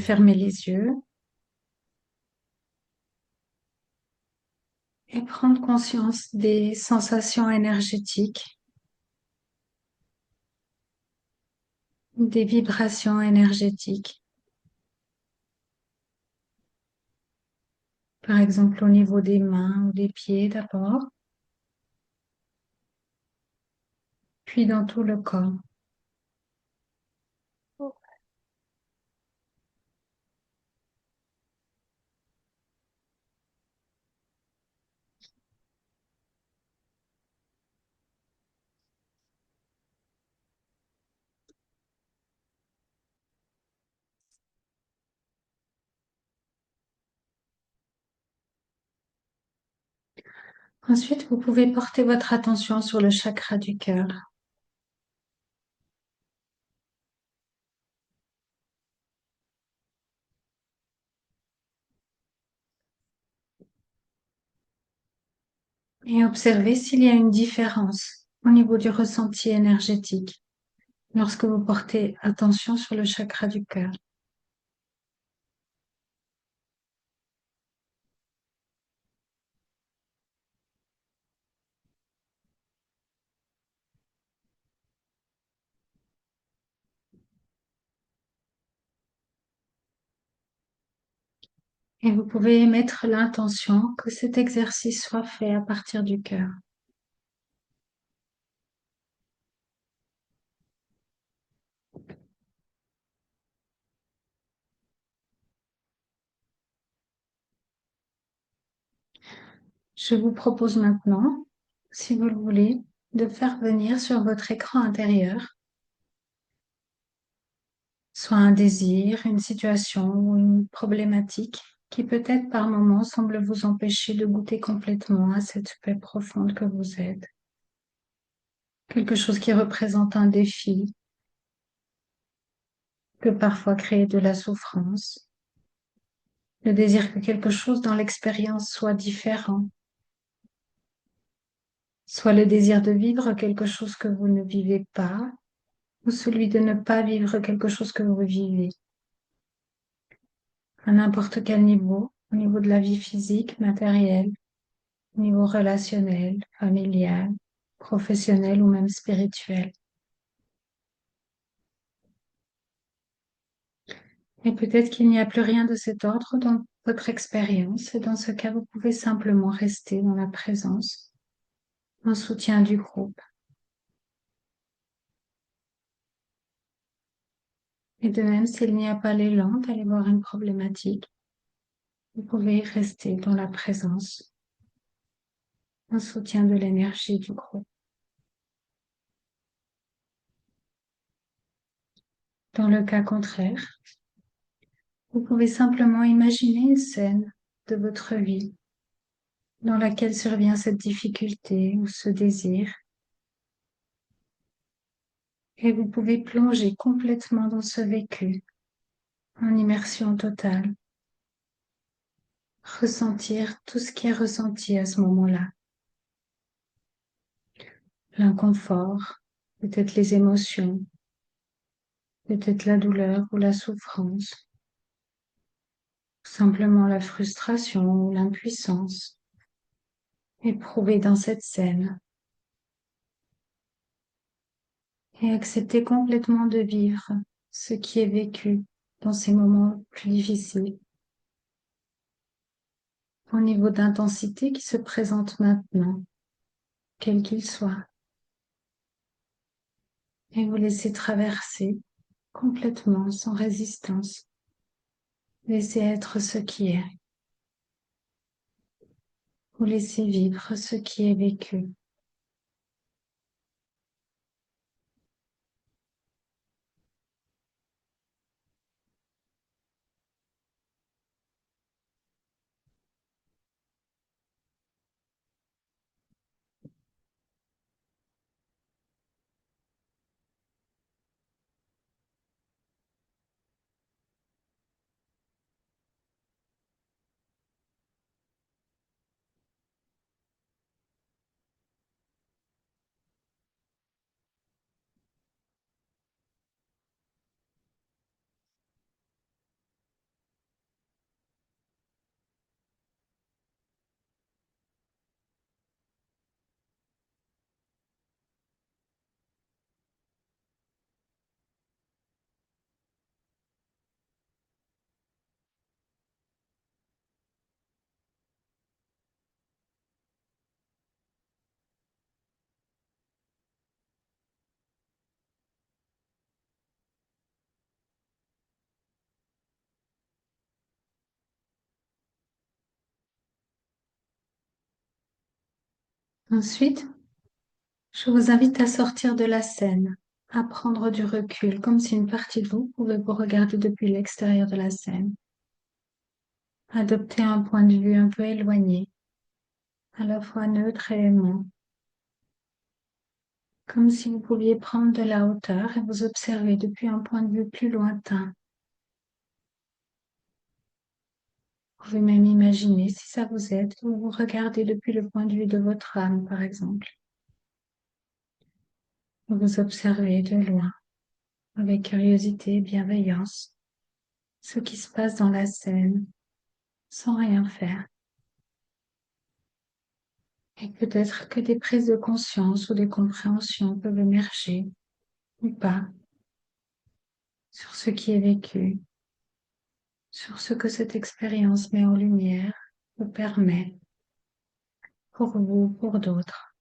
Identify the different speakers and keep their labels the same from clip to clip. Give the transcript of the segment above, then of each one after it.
Speaker 1: fermer les yeux et prendre conscience des sensations énergétiques, des vibrations énergétiques. Par exemple, au niveau des mains ou des pieds d'abord, puis dans tout le corps. Ensuite, vous pouvez porter votre attention sur le chakra du cœur. Et observez s'il y a une différence au niveau du ressenti énergétique lorsque vous portez attention sur le chakra du cœur. Et vous pouvez mettre l'intention que cet exercice soit fait à partir du cœur. Je vous propose maintenant, si vous le voulez, de faire venir sur votre écran intérieur soit un désir, une situation ou une problématique qui peut-être par moments semble vous empêcher de goûter complètement à cette paix profonde que vous êtes. Quelque chose qui représente un défi, peut parfois créer de la souffrance. Le désir que quelque chose dans l'expérience soit différent, soit le désir de vivre quelque chose que vous ne vivez pas, ou celui de ne pas vivre quelque chose que vous vivez. À n'importe quel niveau, au niveau de la vie physique, matérielle, au niveau relationnel, familial, professionnel ou même spirituel. Et peut-être qu'il n'y a plus rien de cet ordre dans votre expérience, et dans ce cas, vous pouvez simplement rester dans la présence, en soutien du groupe. Et de même, s'il n'y a pas l'élan d'aller voir une problématique, vous pouvez rester dans la présence, en soutien de l'énergie du groupe. Dans le cas contraire, vous pouvez simplement imaginer une scène de votre vie dans laquelle survient cette difficulté ou ce désir, et vous pouvez plonger complètement dans ce vécu, en immersion totale, ressentir tout ce qui est ressenti à ce moment-là, l'inconfort, peut-être les émotions, peut-être la douleur ou la souffrance, simplement la frustration ou l'impuissance, éprouvée dans cette scène, et accepter complètement de vivre ce qui est vécu dans ces moments plus difficiles, au niveau d'intensité qui se présente maintenant, quel qu'il soit, et vous laissez traverser complètement sans résistance. Laissez être ce qui est. Vous laissez vivre ce qui est vécu. Ensuite, je vous invite à sortir de la scène, à prendre du recul, comme si une partie de vous pouvait vous regarder depuis l'extérieur de la scène. Adopter un point de vue un peu éloigné, à la fois neutre et aimant, comme si vous pouviez prendre de la hauteur et vous observer depuis un point de vue plus lointain. Vous pouvez même imaginer, si ça vous aide, vous vous regardez depuis le point de vue de votre âme, par exemple. Vous vous observez de loin, avec curiosité et bienveillance, ce qui se passe dans la scène, sans rien faire. Et peut-être que des prises de conscience ou des compréhensions peuvent émerger, ou pas, sur ce qui est vécu, sur ce que cette expérience met en lumière ou permet, pour vous ou pour d'autres.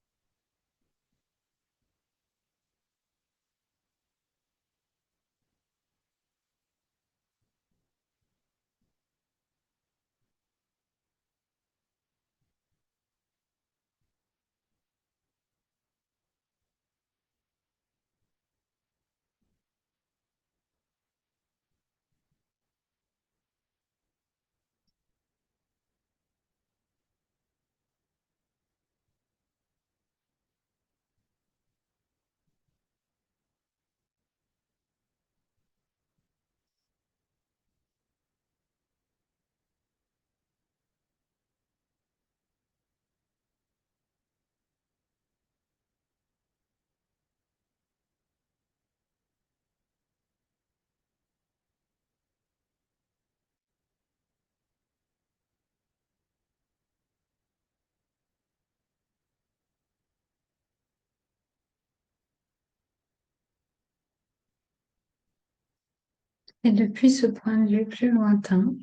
Speaker 1: Et depuis ce point de vue plus lointain,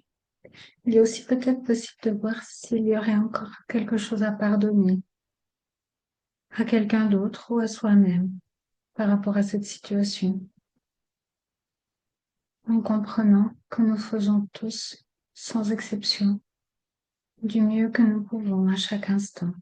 Speaker 1: il est aussi peut-être possible de voir s'il y aurait encore quelque chose à pardonner à quelqu'un d'autre ou à soi-même par rapport à cette situation, en comprenant que nous faisons tous, sans exception, du mieux que nous pouvons à chaque instant.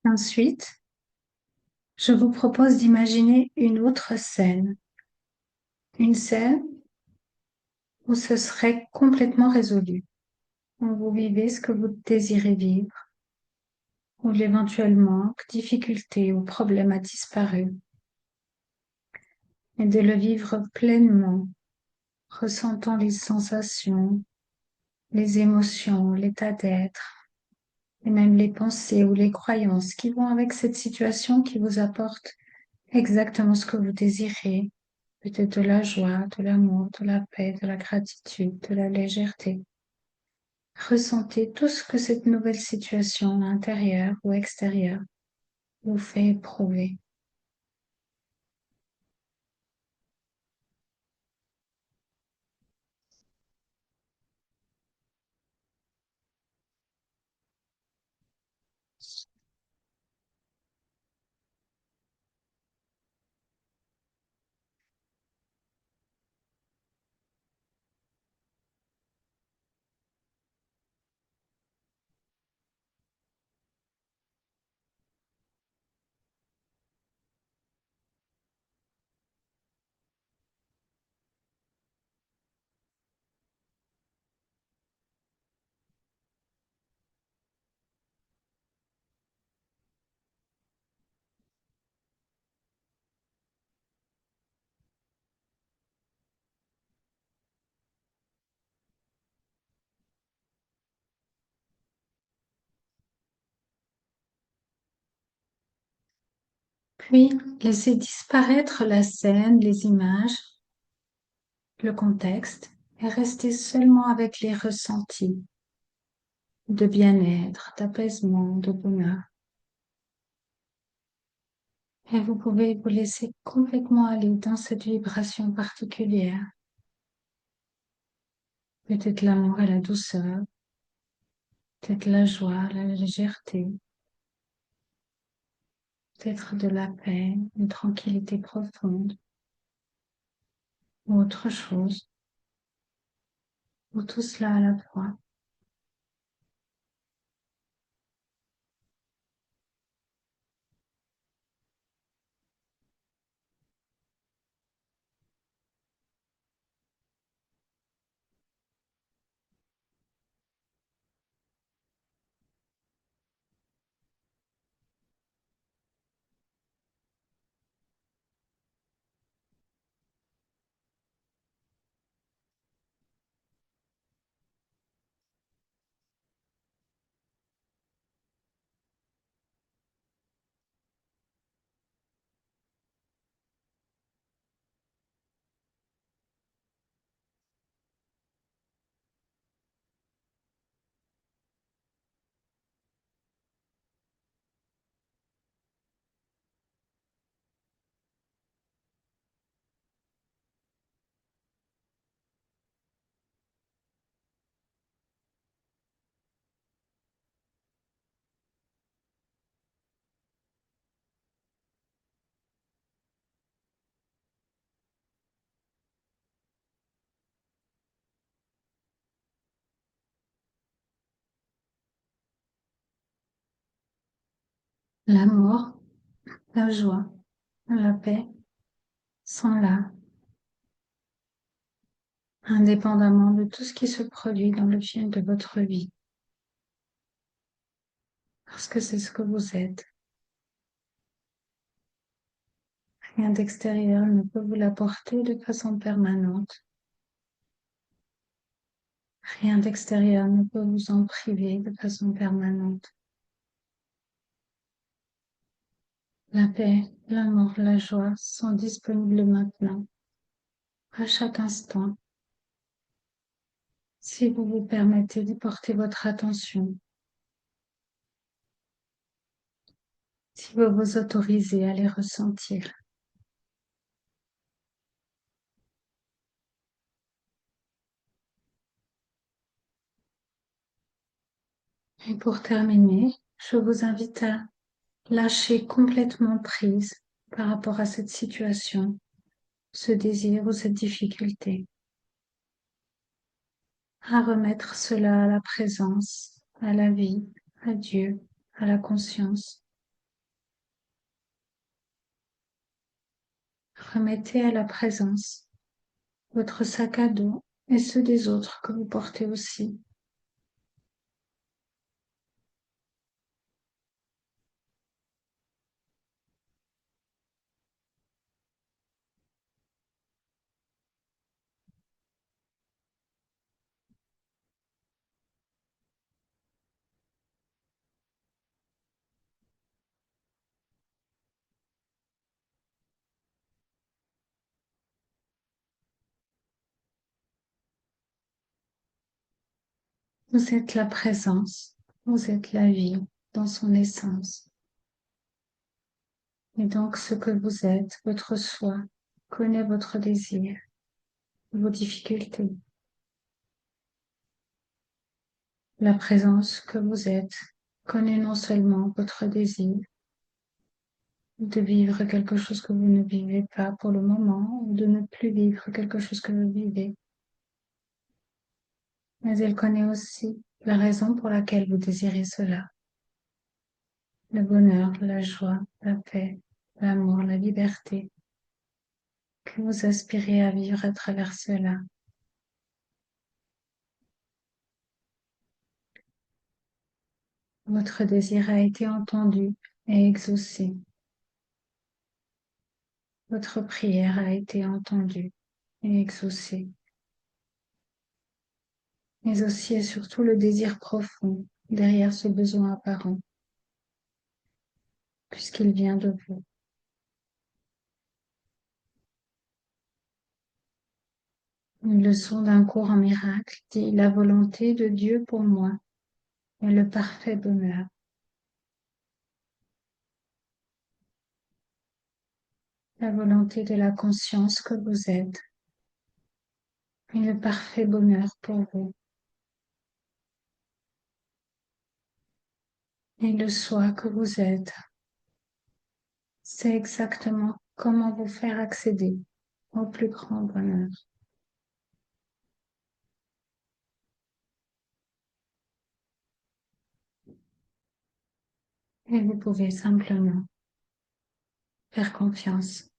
Speaker 1: Ensuite, je vous propose d'imaginer une autre scène, une scène où ce serait complètement résolu, où vous vivez ce que vous désirez vivre, où l'éventuel manque, difficulté ou problème a disparu, et de le vivre pleinement, ressentant les sensations, les émotions, l'état d'être, et même les pensées ou les croyances qui vont avec cette situation qui vous apporte exactement ce que vous désirez, peut-être de la joie, de l'amour, de la paix, de la gratitude, de la légèreté. Ressentez tout ce que cette nouvelle situation intérieure ou extérieure vous fait éprouver. Puis, laissez disparaître la scène, les images, le contexte et restez seulement avec les ressentis de bien-être, d'apaisement, de bonheur. Et vous pouvez vous laisser complètement aller dans cette vibration particulière. Peut-être l'amour et la douceur, peut-être la joie, la légèreté, peut-être de la paix, une tranquillité profonde, ou autre chose, ou tout cela à la fois. L'amour, la joie, la paix sont là, indépendamment de tout ce qui se produit dans le film de votre vie, parce que c'est ce que vous êtes. Rien d'extérieur ne peut vous l'apporter de façon permanente. Rien d'extérieur ne peut vous en priver de façon permanente. La paix, l'amour, la joie sont disponibles maintenant, à chaque instant, si vous vous permettez d'y porter votre attention, si vous vous autorisez à les ressentir. Et pour terminer, je vous invite à lâcher complètement prise par rapport à cette situation, ce désir ou cette difficulté, à remettre cela à la présence, à la vie, à Dieu, à la conscience. Remettez à la présence votre sac à dos et ceux des autres que vous portez aussi. Vous êtes la présence, vous êtes la vie dans son essence. Et donc ce que vous êtes, votre soi, connaît votre désir, vos difficultés. La présence que vous êtes connaît non seulement votre désir de vivre quelque chose que vous ne vivez pas pour le moment ou de ne plus vivre quelque chose que vous vivez, mais elle connaît aussi la raison pour laquelle vous désirez cela. Le bonheur, la joie, la paix, l'amour, la liberté que vous aspirez à vivre à travers cela. Votre désir a été entendu et exaucé. Votre prière a été entendue et exaucée. Mais aussi et surtout le désir profond derrière ce besoin apparent, puisqu'il vient de vous. Une leçon d'un cours en miracle dit la volonté de Dieu pour moi est le parfait bonheur. La volonté de la conscience que vous êtes est le parfait bonheur pour vous. Et le soi que vous êtes, c'est exactement comment vous faire accéder au plus grand bonheur. Et vous pouvez simplement faire confiance.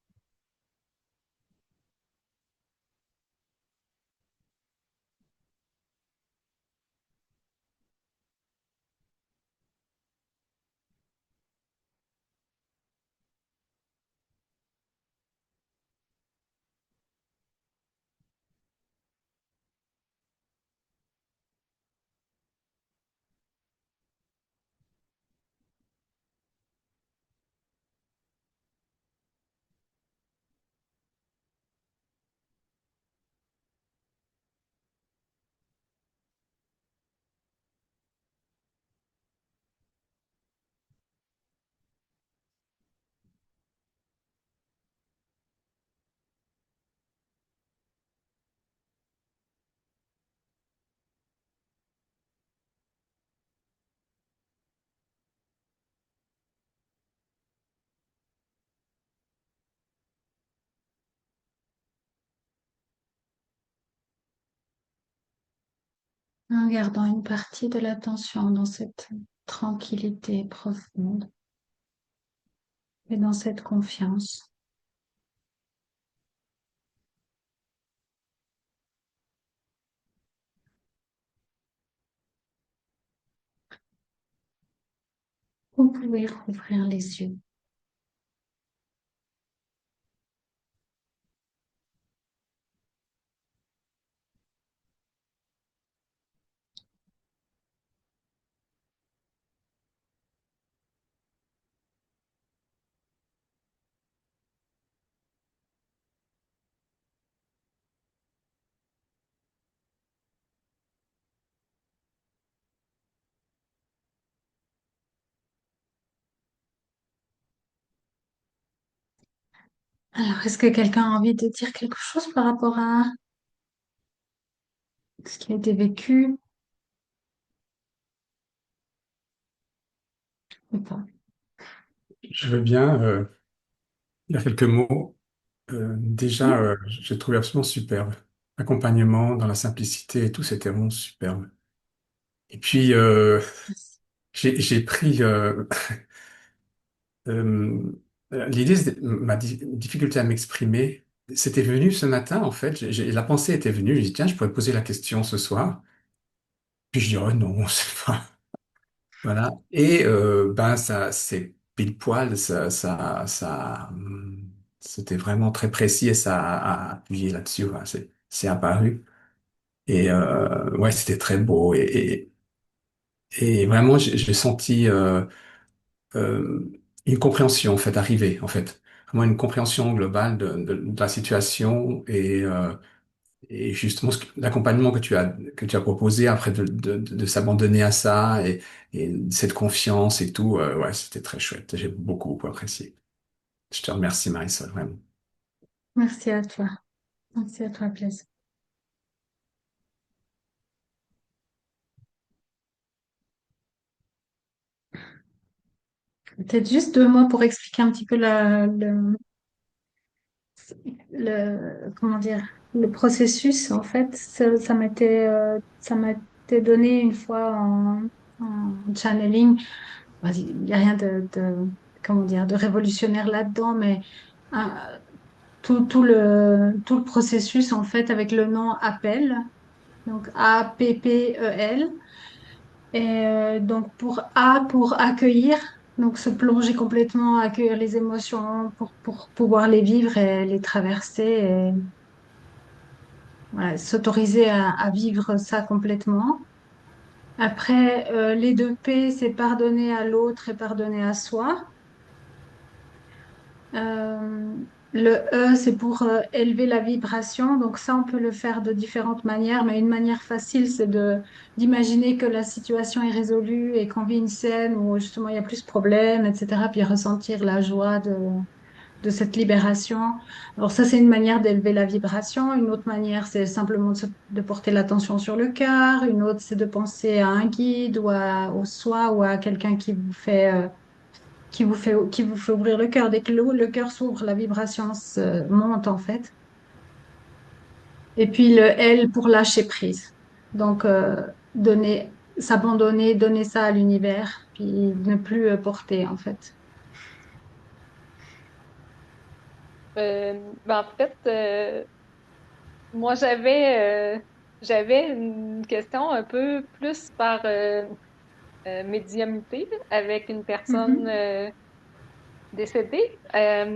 Speaker 1: En gardant une partie de l'attention dans cette tranquillité profonde et dans cette confiance. Vous pouvez rouvrir les yeux. Alors, est-ce que quelqu'un a envie de dire quelque chose par rapport à ce qui a été vécu ou pas?
Speaker 2: Je veux bien dire quelques mots. Déjà,
Speaker 1: Oui,
Speaker 2: j'ai trouvé absolument superbe. L'accompagnement dans la simplicité et tout, c'était vraiment superbe. Et puis, j'ai pris euh, l'idée, difficulté à m'exprimer. C'était venu ce matin, en fait. La pensée était venue. J'ai dit, tiens, je pourrais poser la question ce soir. Puis je dis, oh non, c'est pas. Voilà. Et ben ça, c'est pile poil, c'était vraiment très précis et ça a appuyé là-dessus. Voilà. C'est apparu. Et ouais, c'était très beau et vraiment j'ai senti euh, une compréhension en fait arriver en fait, vraiment une compréhension globale de la situation et justement, l'accompagnement que tu as proposé après de s'abandonner à ça et cette confiance et tout, ouais, c'était très chouette. J'ai beaucoup, beaucoup apprécié. Je te remercie, Marisol, vraiment.
Speaker 1: merci à toi. Merci à toi, Blaise. Peut-être juste 2 mots pour expliquer un petit peu comment dire, le processus. En fait, ça m'a été donné une fois en channeling. Vas-y, il n'y a rien comment dire, de révolutionnaire là-dedans, mais euh, tout le processus, en fait, avec le nom appel, donc APPEL. Et donc pour pour accueillir, donc se plonger complètement, accueillir les émotions pour pouvoir les vivre et les traverser et voilà, s'autoriser à vivre ça complètement. Après, les 2 P, c'est pardonner à l'autre et pardonner à soi. Euh, Le E, c'est pour élever la vibration. Donc ça, on peut le faire de différentes manières, mais une manière facile, c'est de d'imaginer que la situation est résolue et qu'on vit une scène où justement il y a plus de problèmes, etc. Puis ressentir la joie de cette libération. Alors ça, c'est une manière d'élever la vibration. Une autre manière, c'est simplement de porter l'attention sur le cœur. Une autre, c'est de penser à un guide ou au soi ou à quelqu'un qui vous fait ouvrir le cœur. Dès que le cœur s'ouvre, la vibration monte en fait. Et puis le L pour lâcher prise. Donc, s'abandonner, donner ça à l'univers, puis ne plus porter en fait.
Speaker 3: Ben, en fait, moi, j'avais une question un peu plus par médiumnité avec une personne
Speaker 1: Mhm.
Speaker 3: décédée.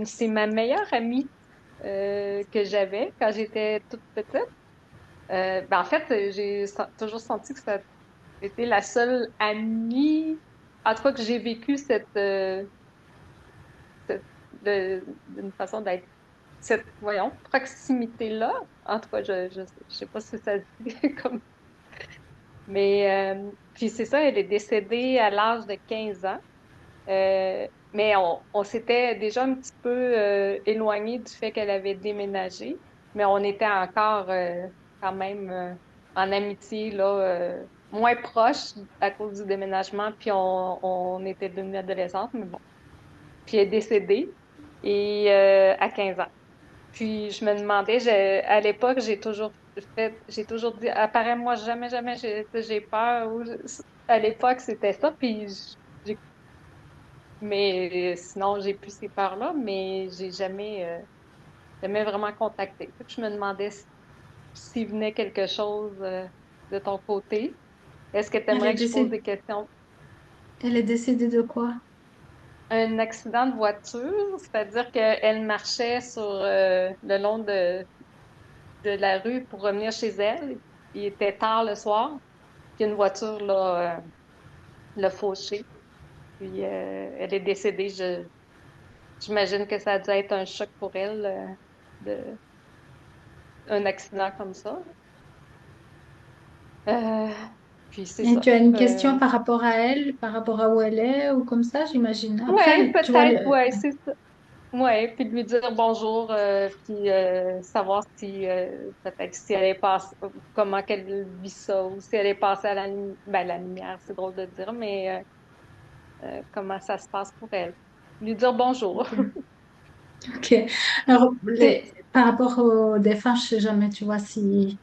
Speaker 3: C'est ma meilleure amie que j'avais quand j'étais toute petite. Ben, en fait, toujours senti que ça était la seule amie, en tout cas que j'ai vécu d'une façon d'être, cette, voyons, proximité-là. En tout cas, je sais pas si ça se dit comme. Mais, puis c'est ça, elle est décédée à l'âge de 15 ans. Mais on s'était déjà un petit peu éloigné du fait qu'elle avait déménagé, mais on était encore quand même en amitié, là, moins proches à cause du déménagement, puis on était devenus adolescentes, mais bon. Puis elle est décédée et à 15 ans. Puis je me demandais, à l'époque, j'ai toujours dit, apparemment, moi jamais, jamais, j'ai peur. À l'époque, c'était ça, puis j'ai mais sinon, j'ai plus ces peurs-là, mais j'ai jamais vraiment contacté. Fait que je me demandais s'il venait quelque chose de ton côté. Est-ce que tu
Speaker 1: Elle est
Speaker 3: aimerais que je pose
Speaker 1: décédée,
Speaker 3: des questions?
Speaker 1: elle est décédée de quoi?
Speaker 3: Un accident de voiture, c'est-à-dire qu'elle marchait sur le long de la rue pour revenir chez elle. Il était tard le soir, puis une voiture l'a fauchée, puis elle est décédée. J'imagine que ça a dû être un choc pour elle. De un accident comme ça. Euh, puis c'est
Speaker 1: Et
Speaker 3: ça.
Speaker 1: tu as une question par rapport à elle, par rapport à où elle est, ou comme ça, j'imagine.
Speaker 3: Ouais,
Speaker 1: Après, tu vois,
Speaker 3: peut-être, ouais, c'est ça. Ouais, puis de lui dire bonjour, puis savoir si peut-être si elle est passée, comment qu'elle vit ça, ou si elle est passée à la lumière, c'est drôle de dire, mais comment ça se passe pour elle. Lui dire bonjour.
Speaker 1: ok. Ok. Alors, par rapport aux défunts, je sais jamais, tu vois, si,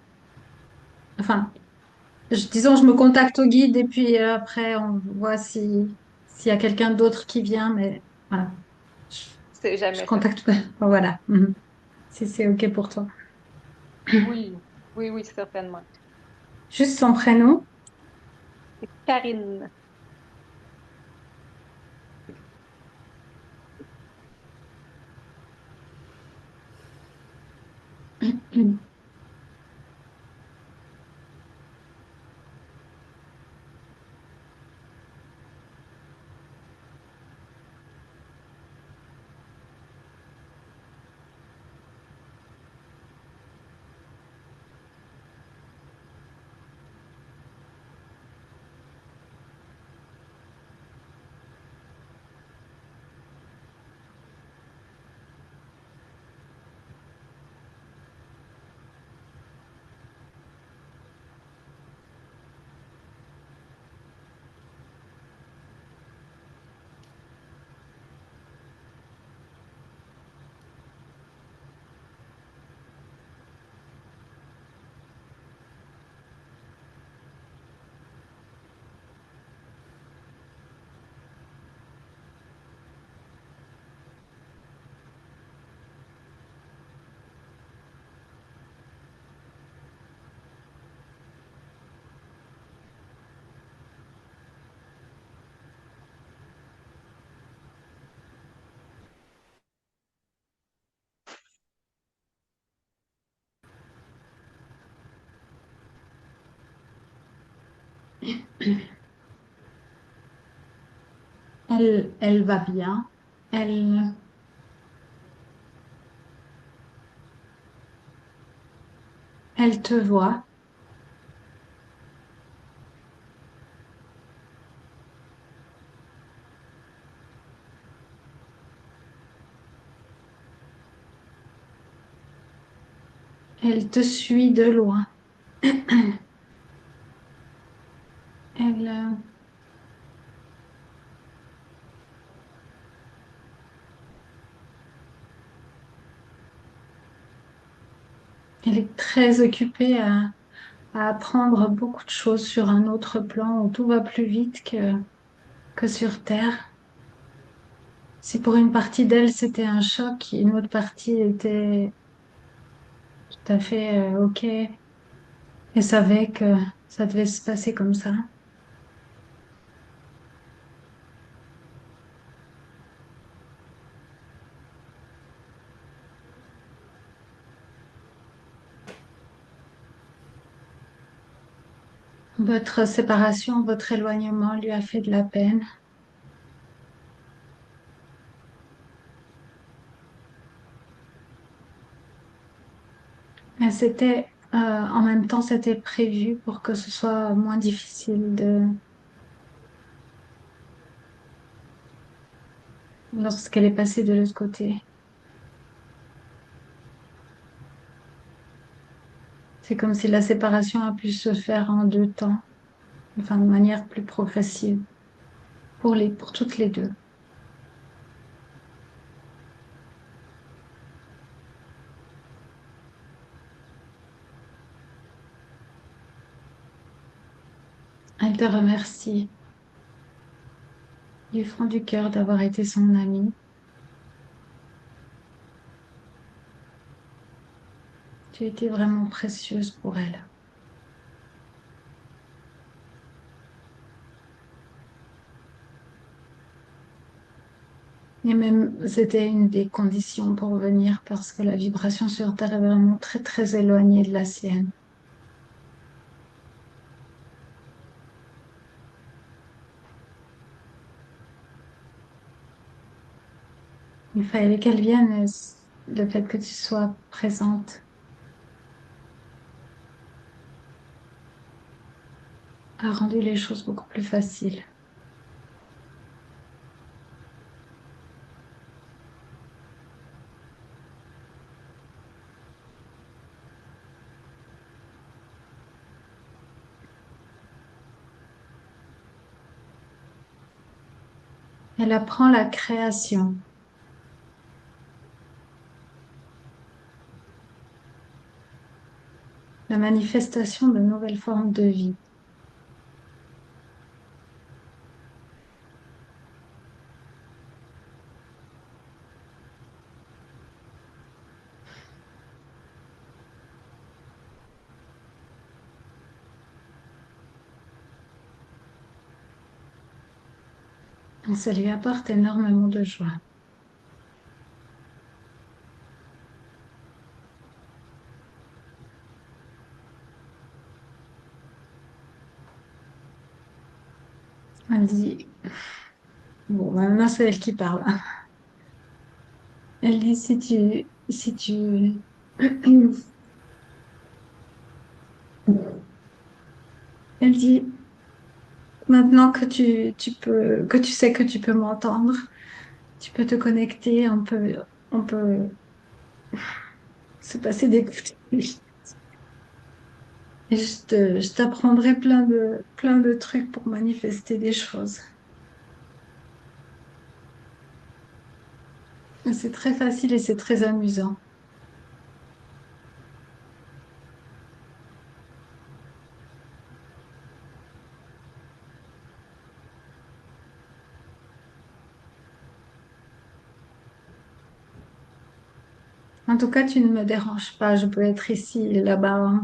Speaker 1: enfin, disons, je me contacte au guide et puis après, on voit s'il y a quelqu'un d'autre qui vient, mais voilà, je,
Speaker 3: C'est
Speaker 1: je
Speaker 3: jamais
Speaker 1: contacte
Speaker 3: certain.
Speaker 1: pas. Voilà. Mhm. Si c'est OK pour toi.
Speaker 3: Oui, oui, oui, certainement.
Speaker 1: Juste son prénom.
Speaker 3: Karine.
Speaker 1: Elle va bien. Elle, Elle te voit. Elle te suit de loin. Elle, elle est très occupée à apprendre beaucoup de choses sur un autre plan où tout va plus vite que sur Terre. Si pour une partie d'elle c'était un choc, une autre partie était tout à fait OK et savait que ça devait se passer comme ça. Votre séparation, votre éloignement lui a fait de la peine. Mais en même temps, c'était prévu pour que ce soit moins difficile lorsqu'elle est passée de l'autre côté. C'est comme si la séparation a pu se faire en deux temps, enfin de manière plus progressive pour toutes les deux. Elle te remercie du fond du cœur d'avoir été son amie. Tu as été vraiment précieuse pour elle. Et même, c'était une des conditions pour venir parce que la vibration sur Terre est vraiment très, très éloignée de la sienne. Il fallait qu'elle vienne et le fait que tu sois présente a rendu les choses beaucoup plus faciles. Elle apprend la création, la manifestation de nouvelles formes de vie. Et ça lui apporte énormément de joie. Elle dit, bon, maintenant c'est elle qui parle. Elle dit, si tu, elle dit, maintenant que tu sais que tu peux m'entendre, tu peux te connecter, on peut se passer des coups de fil. Et je t'apprendrai plein de trucs pour manifester des choses. Et c'est très facile et c'est très amusant. En tout cas, tu ne me déranges pas. Je peux être ici et là-bas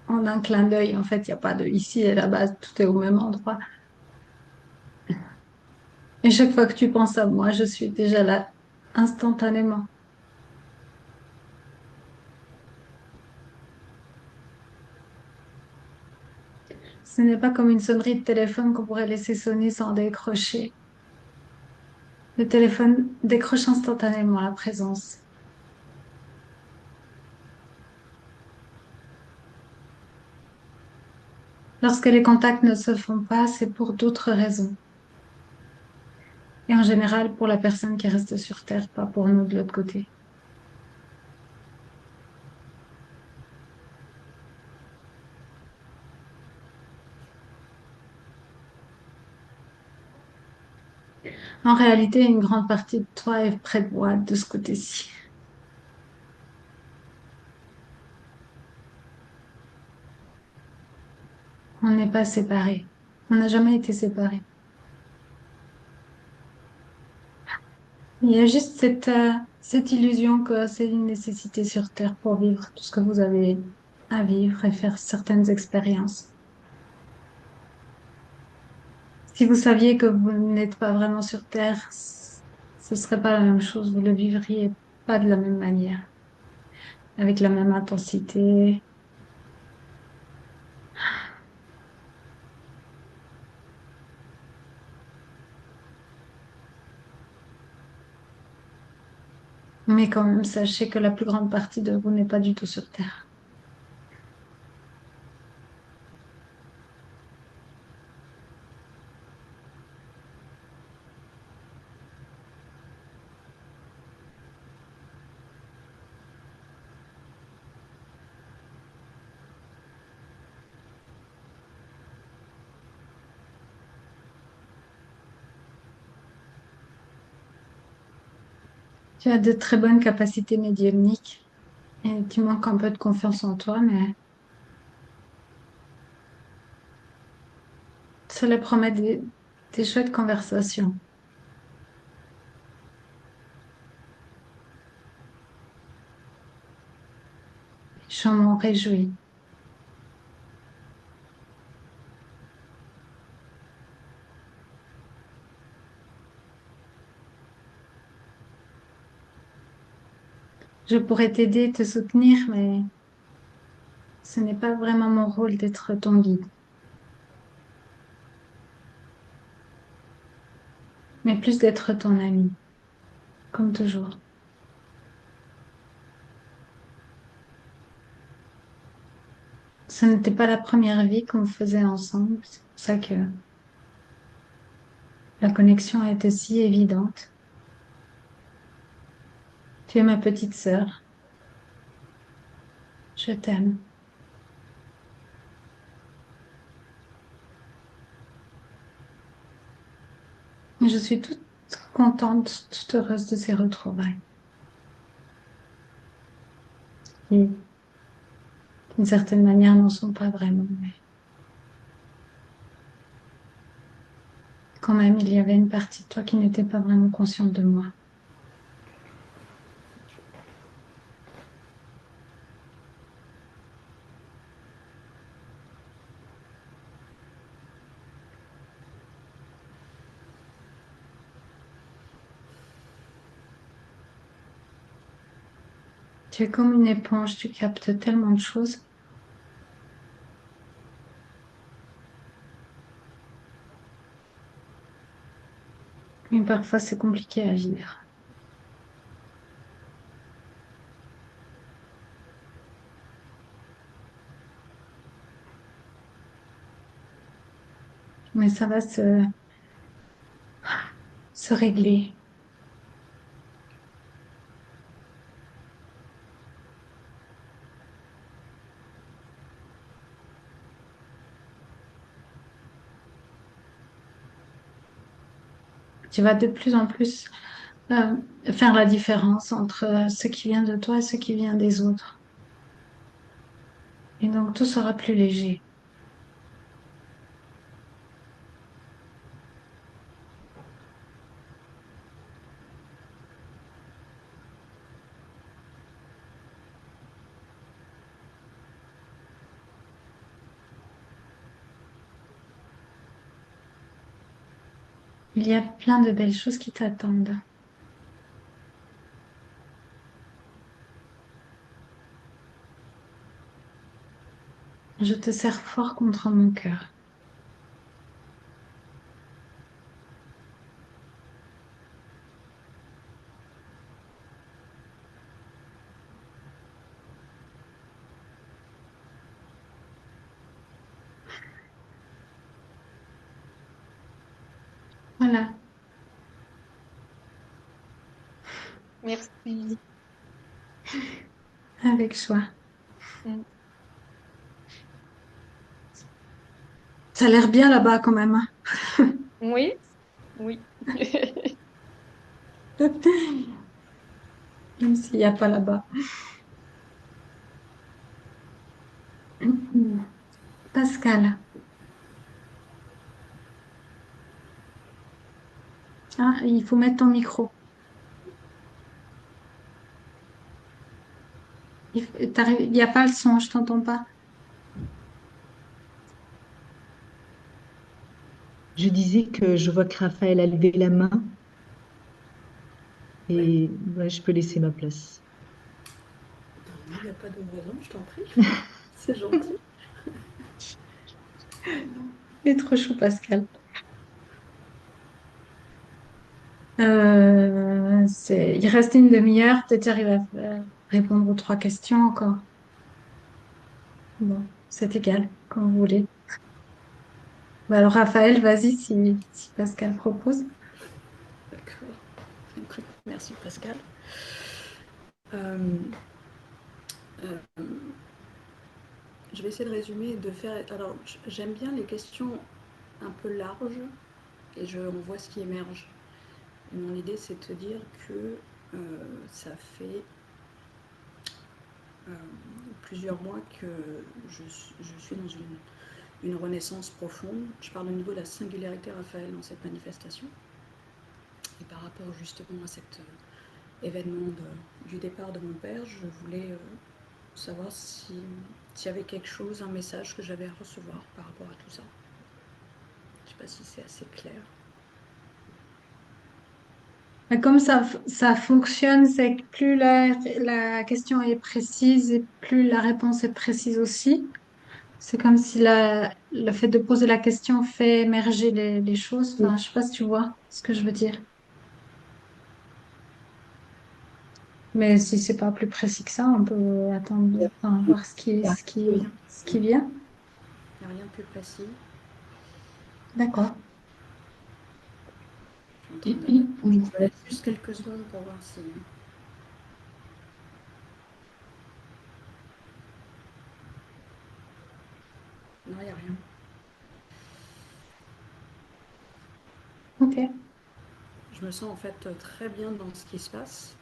Speaker 1: en un clin d'œil. En fait, il n'y a pas de ici et là-bas, tout est au même endroit. Et chaque fois que tu penses à moi, je suis déjà là instantanément. Ce n'est pas comme une sonnerie de téléphone qu'on pourrait laisser sonner sans décrocher. Le téléphone décroche instantanément la présence. Lorsque les contacts ne se font pas, c'est pour d'autres raisons. Et en général, pour la personne qui reste sur Terre, pas pour nous de l'autre côté. En réalité, une grande partie de toi est près de moi de ce côté-ci. On n'est pas séparés. On n'a jamais été séparés. Il y a juste cette illusion que c'est une nécessité sur Terre pour vivre tout ce que vous avez à vivre et faire certaines expériences. Si vous saviez que vous n'êtes pas vraiment sur Terre, ce serait pas la même chose. Vous le vivriez pas de la même manière, avec la même intensité. Mais quand même, sachez que la plus grande partie de vous n'est pas du tout sur Terre. Tu as de très bonnes capacités médiumniques et tu manques un peu de confiance en toi, mais cela promet des chouettes conversations. Je m'en réjouis. Je pourrais t'aider, te soutenir, mais ce n'est pas vraiment mon rôle d'être ton guide, mais plus d'être ton ami, comme toujours. Ce n'était pas la première vie qu'on faisait ensemble, c'est pour ça que la connexion est aussi évidente. Tu es ma petite sœur, je t'aime. Je suis toute contente, toute heureuse de ces retrouvailles, qui, d'une certaine manière, n'en sont pas vraiment, mais quand même, il y avait une partie de toi qui n'était pas vraiment consciente de moi. Tu es comme une éponge, tu captes tellement de choses, mais parfois c'est compliqué à vivre. Mais ça va se régler. Tu vas de plus en plus euh, faire la différence entre ce qui vient de toi et ce qui vient des autres. Et donc tout sera plus léger. Il y a plein de belles choses qui t'attendent. Je te serre fort contre mon cœur. Voilà,
Speaker 3: Merci.
Speaker 1: avec joie.
Speaker 3: Mm.
Speaker 1: Ça a l'air bien là-bas quand même,
Speaker 3: Oui, oui.
Speaker 1: hein. Même s'il n'y a pas là-bas. Pascal, ah, il faut mettre ton micro. Il n'y a pas le son, je t'entends pas.
Speaker 4: Je disais que je vois que Raphaël a levé la main et ouais, je peux laisser ma place.
Speaker 5: Il n'y a pas de raison, je t'en prie. C'est gentil.
Speaker 1: Il est trop chou, Pascal. Il reste une demi-heure, peut-être j'arrive à répondre aux trois questions encore. Bon, c'est égal, comme vous voulez. Bah alors, Raphaël, vas-y si Pascal propose.
Speaker 5: D'accord. Écoute, merci Pascal. Euh, euh, je vais essayer de résumer et de faire. Alors, j'aime bien les questions un peu larges et on voit ce qui émerge. Et mon idée, c'est de te dire que ça fait euh, plusieurs mois que je suis dans une renaissance profonde. Je parle au niveau de la singularité Raphaël dans cette manifestation. Et par rapport justement à cet événement du départ de mon père, je voulais savoir s'il y avait quelque chose, un message que j'avais à recevoir par rapport à tout ça. Je ne sais pas si c'est assez clair.
Speaker 1: Mais comme ça fonctionne, c'est que plus la question est précise et plus la réponse est précise aussi. C'est comme si le fait de poser la question fait émerger les choses. Enfin, je sais pas si tu vois ce que je veux dire. Mais si c'est pas plus précis que ça, on peut attendre, enfin, voir
Speaker 5: Rien.
Speaker 1: ce qui vient.
Speaker 5: Il n'y a rien de plus précis.
Speaker 1: D'accord.
Speaker 5: Je suis en train de... Je vais laisser juste quelques secondes pour voir si... Non, il n'y a rien.
Speaker 1: Ok.
Speaker 5: Je me sens en fait très bien dans ce qui se passe.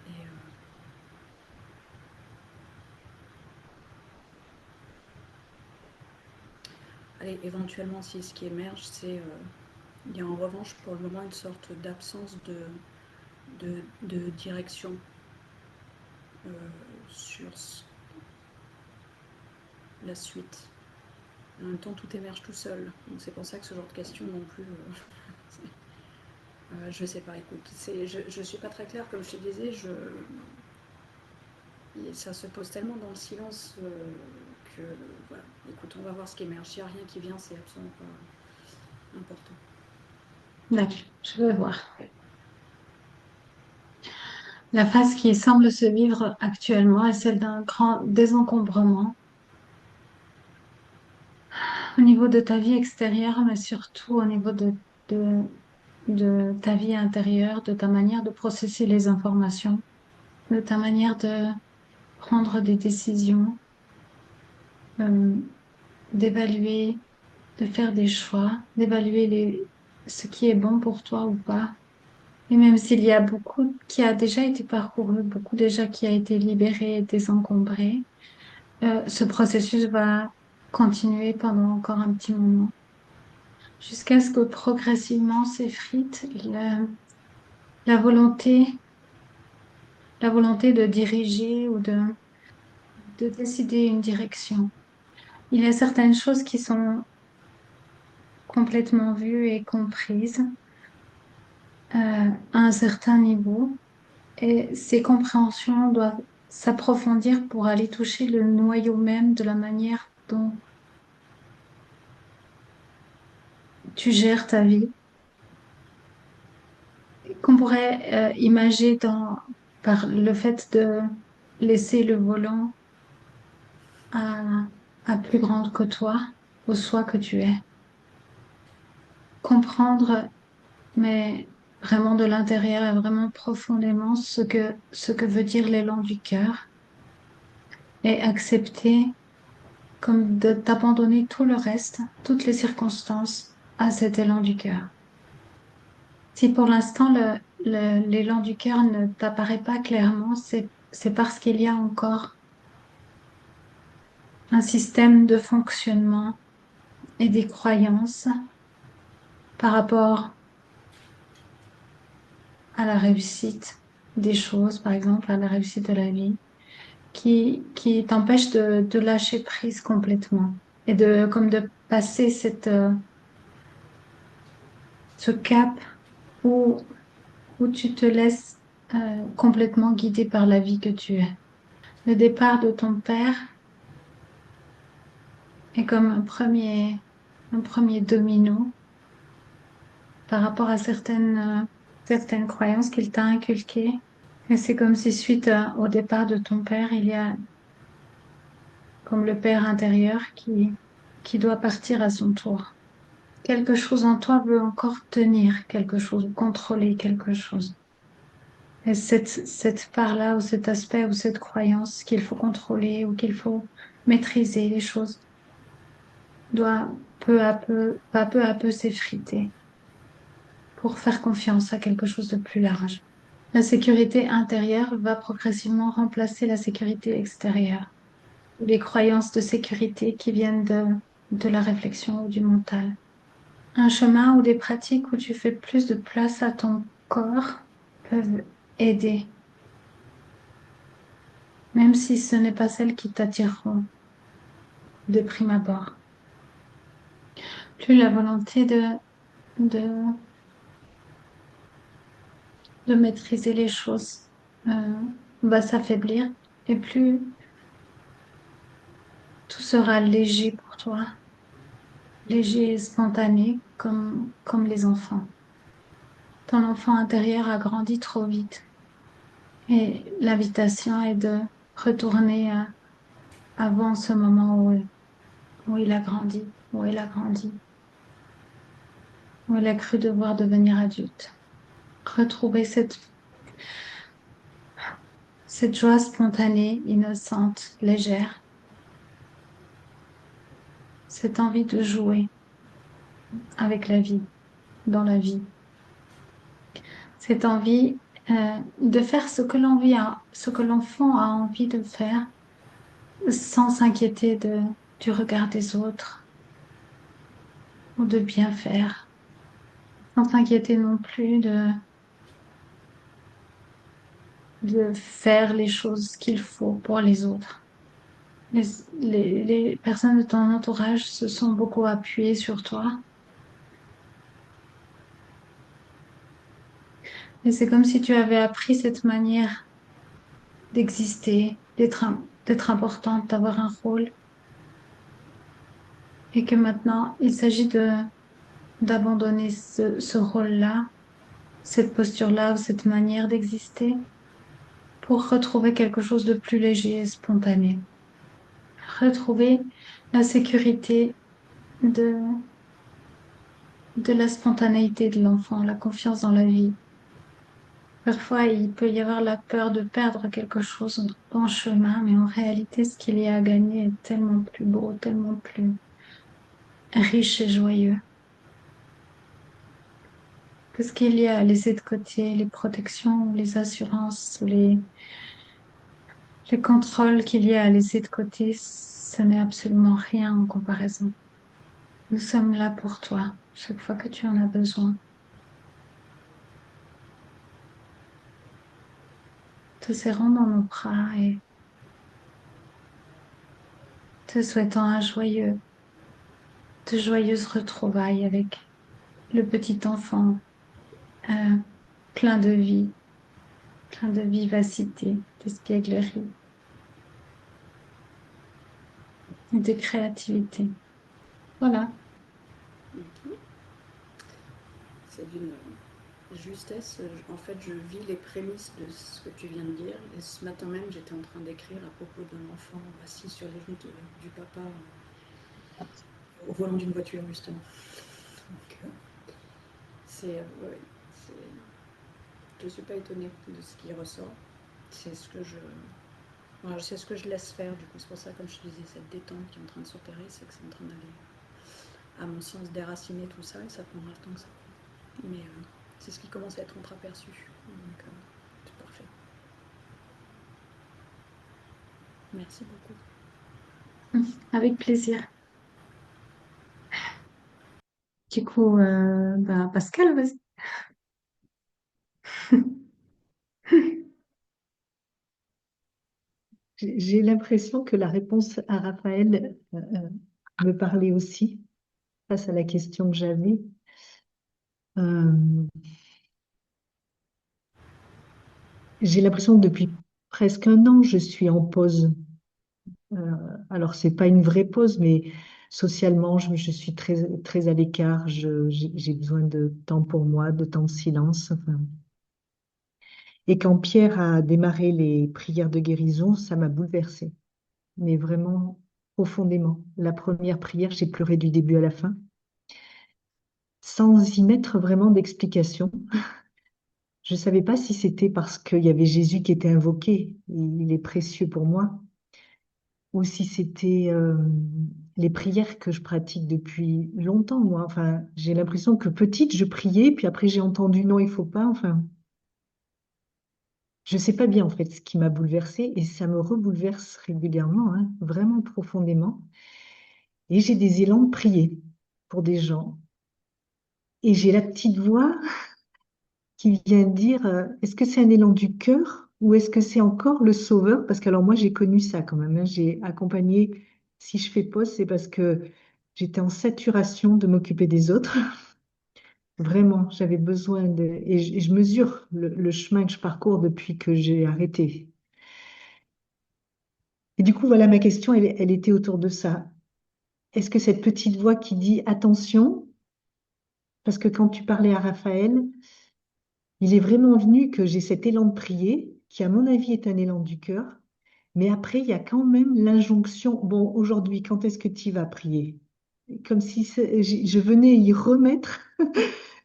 Speaker 5: Et allez, éventuellement, si ce qui émerge, c'est... il y a en revanche pour le moment une sorte d'absence de direction euh, sur la suite. En même temps, tout émerge tout seul. Donc c'est pour ça que ce genre de questions non plus... je sais pas, écoute, je suis pas très claire, comme je te disais, ça se pose tellement dans le silence que, voilà, écoute, on va voir ce qui émerge. S'il n'y a rien qui vient, c'est absolument pas important.
Speaker 1: D'accord. Je vais voir. La phase qui semble se vivre actuellement est celle d'un grand désencombrement au niveau de ta vie extérieure, mais surtout au niveau de, de ta vie intérieure, de ta manière de processer les informations, de ta manière de prendre des décisions, euh, d'évaluer, de faire des choix, d'évaluer ce qui est bon pour toi ou pas. Et même s'il y a beaucoup qui a déjà été parcouru, beaucoup déjà qui a été libéré et désencombré, ce processus va continuer pendant encore un petit moment, jusqu'à ce que progressivement s'effrite la volonté, la volonté de diriger ou de décider une direction. Il y a certaines choses qui sont complètement vues et comprises à un certain niveau, et ces compréhensions doivent s'approfondir pour aller toucher le noyau même de la manière dont tu gères ta vie, qu'on pourrait imager par le fait de laisser le volant à, à plus grande que toi. au soi que tu es. Comprendre, mais vraiment de l'intérieur et vraiment profondément ce que veut dire l'élan du cœur et accepter comme de t'abandonner tout le reste, toutes les circonstances à cet élan du cœur. Si pour l'instant l'élan du cœur ne t'apparaît pas clairement, c'est parce qu'il y a encore un système de fonctionnement et des croyances par rapport à la réussite des choses, par exemple, à la réussite de la vie, qui t'empêchent de lâcher prise complètement et comme de passer ce cap où, où tu te laisses complètement guider par la vie que tu es. Le départ de ton père est comme un premier domino par rapport à certaines croyances qu'il t'a inculquées. Et c'est comme si suite au départ de ton père, il y a comme le père intérieur qui doit partir à son tour. Quelque chose en toi veut encore tenir quelque chose, contrôler quelque chose. Et cette part-là, ou cet aspect, ou cette croyance qu'il faut contrôler, ou qu'il faut maîtriser les choses, doit peu à peu s'effriter pour faire confiance à quelque chose de plus large. La sécurité intérieure va progressivement remplacer la sécurité extérieure, ou les croyances de sécurité qui viennent de la réflexion ou du mental. Un chemin ou des pratiques où tu fais plus de place à ton corps peuvent aider, même si ce n'est pas celles qui t'attireront de prime abord. Plus la volonté de, de maîtriser les choses euh, va s'affaiblir et plus tout sera léger pour toi, léger et spontané comme les enfants. Ton enfant intérieur a grandi trop vite et l'invitation est de retourner avant ce moment où il a grandi, où il a grandi, où il a cru devoir devenir adulte. Retrouver cette joie spontanée, innocente, légère, cette envie de jouer avec la vie, dans la vie, cette envie de faire ce que l'enfant a envie de faire sans s'inquiéter du regard des autres ou de bien faire, sans s'inquiéter non plus de faire les choses qu'il faut pour les autres. Les, les personnes de ton entourage se sont beaucoup appuyées sur toi. Et c'est comme si tu avais appris cette manière d'exister, d'être importante, d'avoir un rôle. Et que maintenant, il s'agit d'abandonner ce rôle-là, cette posture-là, ou cette manière d'exister pour retrouver quelque chose de plus léger et spontané. Retrouver la sécurité de, de la spontanéité de l'enfant, la confiance dans la vie. Parfois, il peut y avoir la peur de perdre quelque chose en chemin, mais en réalité, ce qu'il y a à gagner est tellement plus beau, tellement plus riche et joyeux que ce qu'il y a à laisser de côté, les protections, les assurances, les contrôles qu'il y a à laisser de côté, ce n'est absolument rien en comparaison. Nous sommes là pour toi, chaque fois que tu en as besoin, te serrant dans nos bras et te souhaitant de joyeuses retrouvailles avec le petit enfant euh, plein de vie, plein de vivacité, d'espièglerie et de créativité. Voilà.
Speaker 5: Mhm. C'est d'une justesse. En fait, je vis les prémices de ce que tu viens de dire. Et ce matin même, j'étais en train d'écrire à propos d'un enfant assis sur les genoux du papa au volant d'une voiture, justement. Donc, ouais, je ne suis pas étonnée de ce qui ressort. C'est ce que voilà, c'est ce que je laisse faire. Du coup, c'est pour ça, comme je te disais, cette détente qui est en train de s'opérer, c'est que c'est en train d'aller, à mon sens, déraciner tout ça, et ça prendra le temps que ça prend. Mais c'est ce qui commence à être entreaperçu. Donc, c'est parfait. Merci beaucoup.
Speaker 1: Avec plaisir. Du coup, Pascal, vas-y.
Speaker 4: J'ai l'impression que la réponse à Raphaël me parlait aussi face à la question que j'avais. Euh, j'ai l'impression que depuis presque un an, je suis en pause. Alors, c'est pas une vraie pause, mais socialement, je suis très, très à l'écart. J'ai besoin de temps pour moi, de temps de silence. Enfin. Et quand Pierre a démarré les prières de guérison, ça m'a bouleversée, mais vraiment profondément. La première prière, j'ai pleuré du début à la fin, sans y mettre vraiment d'explication. Je ne savais pas si c'était parce qu'il y avait Jésus qui était invoqué, il est précieux pour moi, ou si c'était les prières que je pratique depuis longtemps, moi. Enfin, j'ai l'impression que petite, je priais, puis après j'ai entendu non, il faut pas. Enfin, je ne sais pas bien en fait ce qui m'a bouleversée et ça me rebouleverse régulièrement, hein, vraiment profondément. Et j'ai des élans de prier pour des gens. Et j'ai la petite voix qui vient dire, est-ce que c'est un élan du cœur ou est-ce que c'est encore le sauveur? Parce que alors moi, j'ai connu ça quand même, hein. J'ai accompagné, si je fais pause, c'est parce que j'étais en saturation de m'occuper des autres. Vraiment, j'avais besoin de... Et je mesure le chemin que je parcours depuis que j'ai arrêté. Et du coup, voilà, ma question, elle était autour de ça. Est-ce que cette petite voix qui dit attention, parce que quand tu parlais à Raphaël, il est vraiment venu que j'ai cet élan de prier, qui à mon avis est un élan du cœur, mais après, il y a quand même l'injonction, bon, aujourd'hui, quand est-ce que tu vas prier? Comme si je venais y remettre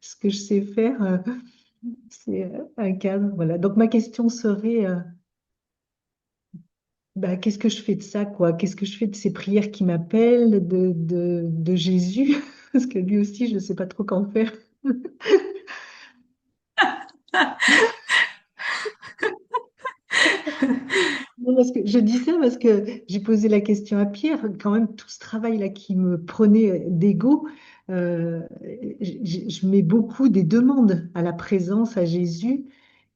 Speaker 4: ce que je sais faire, c'est un cadre, voilà. Donc ma question serait, bah, qu'est-ce que je fais de ça, quoi? Qu'est-ce que je fais de ces prières qui m'appellent, de Jésus? Parce que lui aussi, je ne sais pas trop qu'en faire. Non, parce que je dis ça parce que j'ai posé la question à Pierre, quand même, tout ce travail-là qui me prenait d'ego, euh, je mets beaucoup des demandes à la présence, à Jésus,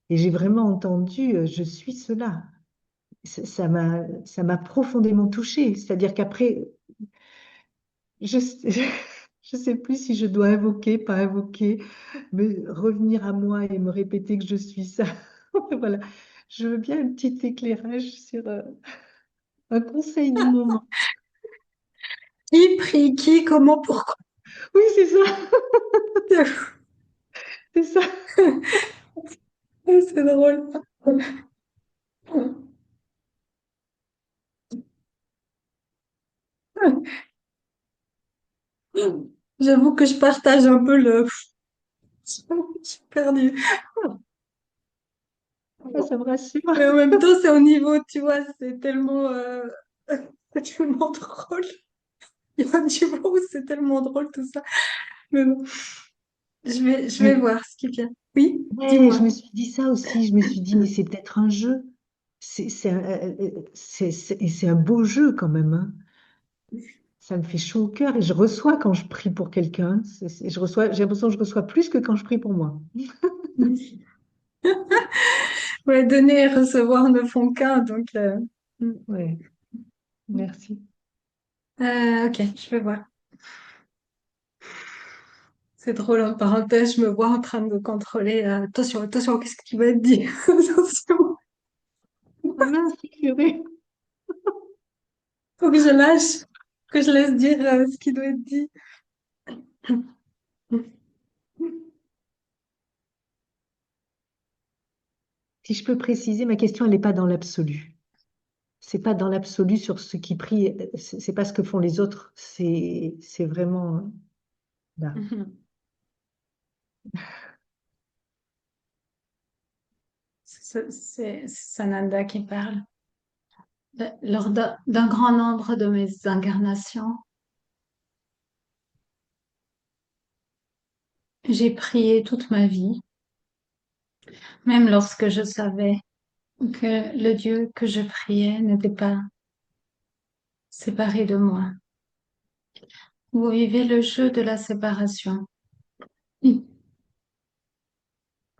Speaker 4: et j'ai vraiment entendu, je suis cela. Ça m'a profondément touchée. C'est-à-dire qu'après, je je sais plus si je dois invoquer, pas invoquer, mais revenir à moi et me répéter que je suis ça. Voilà. Je veux bien un petit éclairage sur un conseil du moment.
Speaker 1: Qui prie qui, comment, pourquoi?
Speaker 4: Oui, c'est ça, c'est ça.
Speaker 1: C'est drôle. J'avoue que je partage un peu le... Je suis perdue.
Speaker 4: Ah, ça me rassure.
Speaker 1: Mais en même temps, c'est au niveau, tu vois, c'est tellement, c'est tellement drôle. Il y a du moment où c'est tellement drôle tout ça. Mais bon, je vais
Speaker 4: Mais
Speaker 1: voir ce qui vient. Oui,
Speaker 4: ouais, je
Speaker 1: dis-moi.
Speaker 4: me suis dit ça aussi. Je me suis dit, mais c'est peut-être un jeu. Et c'est un beau jeu quand même, hein. Ça me fait chaud au cœur et je reçois quand je prie pour quelqu'un. Je reçois, j'ai l'impression que je reçois plus que quand je prie pour moi.
Speaker 1: Ouais, donner et recevoir ne font qu'un, donc...
Speaker 4: Ouais, merci.
Speaker 1: Ok, je vais voir. C'est drôle, en parenthèse, je me vois en train de me contrôler. Attention, attention, qu'est-ce que tu vas te dire? Attention,
Speaker 4: Ah mince, purée.
Speaker 1: faut que je lâche, que je laisse dire ce qui doit être dit.
Speaker 4: Si je peux préciser, ma question, elle n'est pas dans l'absolu. c'est pas dans l'absolu sur ce qui prie, c'est pas ce que font les autres, c'est vraiment là.
Speaker 1: Mhm. C'est Sananda qui parle. Lors d'un grand nombre de mes incarnations, j'ai prié toute ma vie, même lorsque je savais que le Dieu que je priais n'était pas séparé de moi. Vous vivez le jeu de la séparation,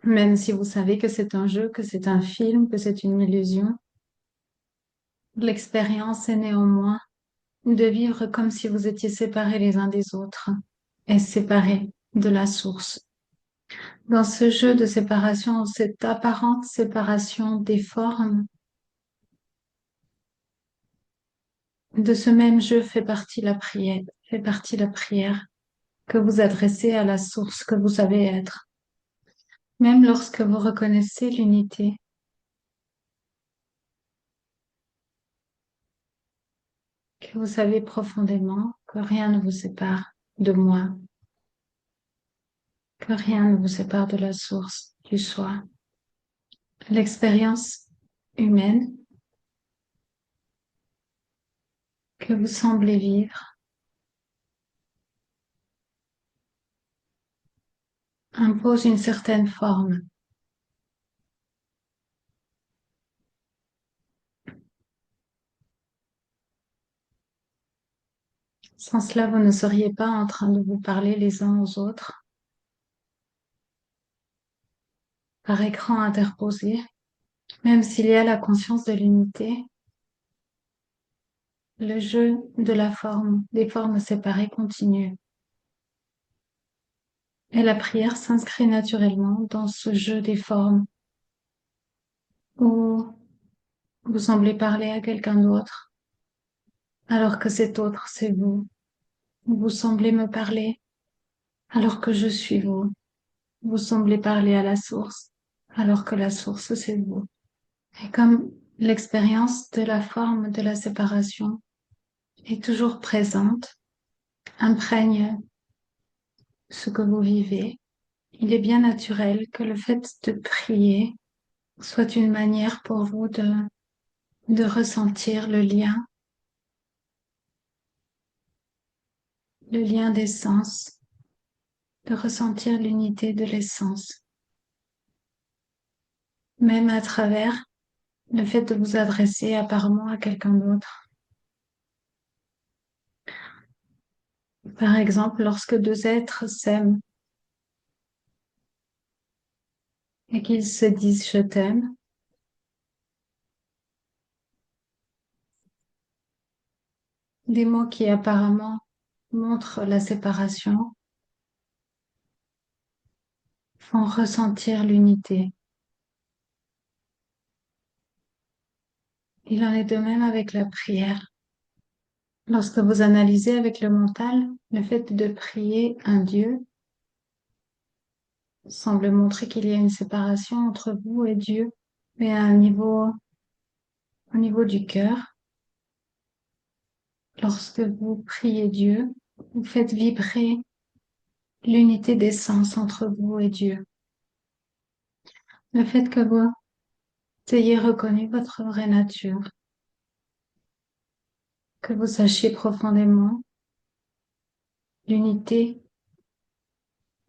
Speaker 1: même si vous savez que c'est un jeu, que c'est un film, que c'est une illusion. L'expérience est néanmoins de vivre comme si vous étiez séparés les uns des autres et séparés de la source. Dans ce jeu de séparation, cette apparente séparation des formes, de ce même jeu fait partie la prière que vous adressez à la source que vous savez être. Même lorsque vous reconnaissez l'unité, que vous savez profondément que rien ne vous sépare de moi, que rien ne vous sépare de la source du soi. L'expérience humaine que vous semblez vivre impose une certaine forme. Sans cela, vous ne seriez pas en train de vous parler les uns aux autres par écran interposé, même s'il y a la conscience de l'unité. Le jeu de la forme, des formes séparées continue. Et la prière s'inscrit naturellement dans ce jeu des formes où vous semblez parler à quelqu'un d'autre, alors que cet autre, c'est vous. Vous semblez me parler, alors que je suis vous. Vous semblez parler à la source, alors que la source, c'est vous. Et comme l'expérience de la forme de la séparation est toujours présente, imprègne ce que vous vivez, il est bien naturel que le fait de prier soit une manière pour vous de ressentir le lien d'essence, de ressentir l'unité de l'essence, même à travers le fait de vous adresser apparemment à quelqu'un d'autre. Par exemple, lorsque deux êtres s'aiment et qu'ils se disent je t'aime, des mots qui apparemment montrent la séparation font ressentir l'unité. Il en est de même avec la prière. Lorsque vous analysez avec le mental, le fait de prier un Dieu semble montrer qu'il y a une séparation entre vous et Dieu, mais à un niveau, au niveau du cœur. Lorsque vous priez Dieu, vous faites vibrer l'unité d'essence entre vous et Dieu. Le fait que vous ayez reconnu votre vraie nature, que vous sachiez profondément l'unité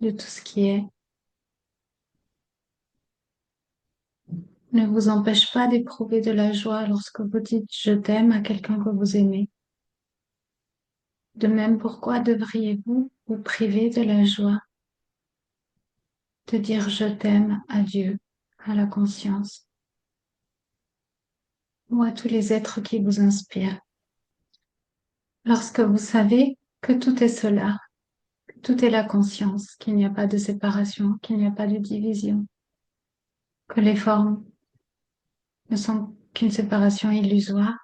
Speaker 1: de tout ce qui est, ne vous empêche pas d'éprouver de la joie lorsque vous dites je t'aime à quelqu'un que vous aimez. De même, pourquoi devriez-vous vous priver de la joie de dire je t'aime à Dieu, à la conscience ou à tous les êtres qui vous inspirent? Lorsque vous savez que tout est cela, que tout est la conscience, qu'il n'y a pas de séparation, qu'il n'y a pas de division, que les formes ne sont qu'une séparation illusoire,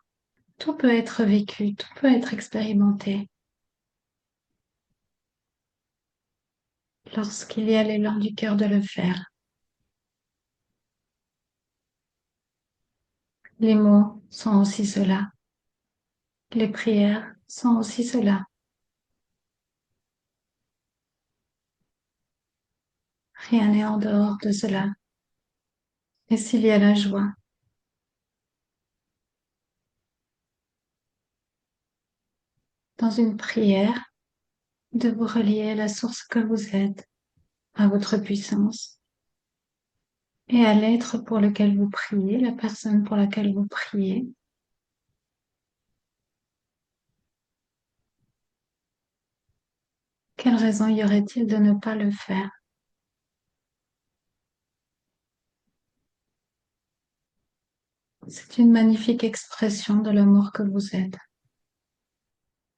Speaker 1: tout peut être vécu, tout peut être expérimenté lorsqu'il y a l'élan du cœur de le faire. Les mots sont aussi cela. Les prières sont aussi cela. Rien n'est en dehors de cela. Et s'il y a la joie, dans une prière, de vous relier à la source que vous êtes, à votre puissance et à l'être pour lequel vous priez, la personne pour laquelle vous priez. Quelle raison y aurait-il de ne pas le faire? C'est une magnifique expression de l'amour que vous êtes.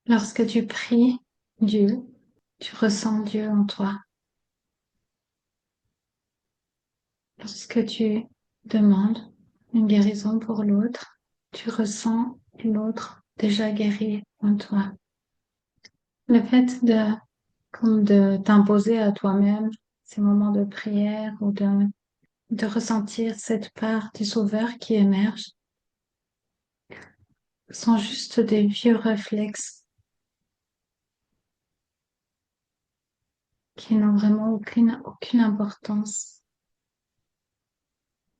Speaker 1: Lorsque tu pries Dieu, tu ressens Dieu en toi. Lorsque tu demandes une guérison pour l'autre, tu ressens l'autre déjà guéri en toi. Le fait de t'imposer à toi-même ces moments de prière ou de ressentir cette part du Sauveur qui émerge sont juste des vieux réflexes qui n'ont vraiment aucune importance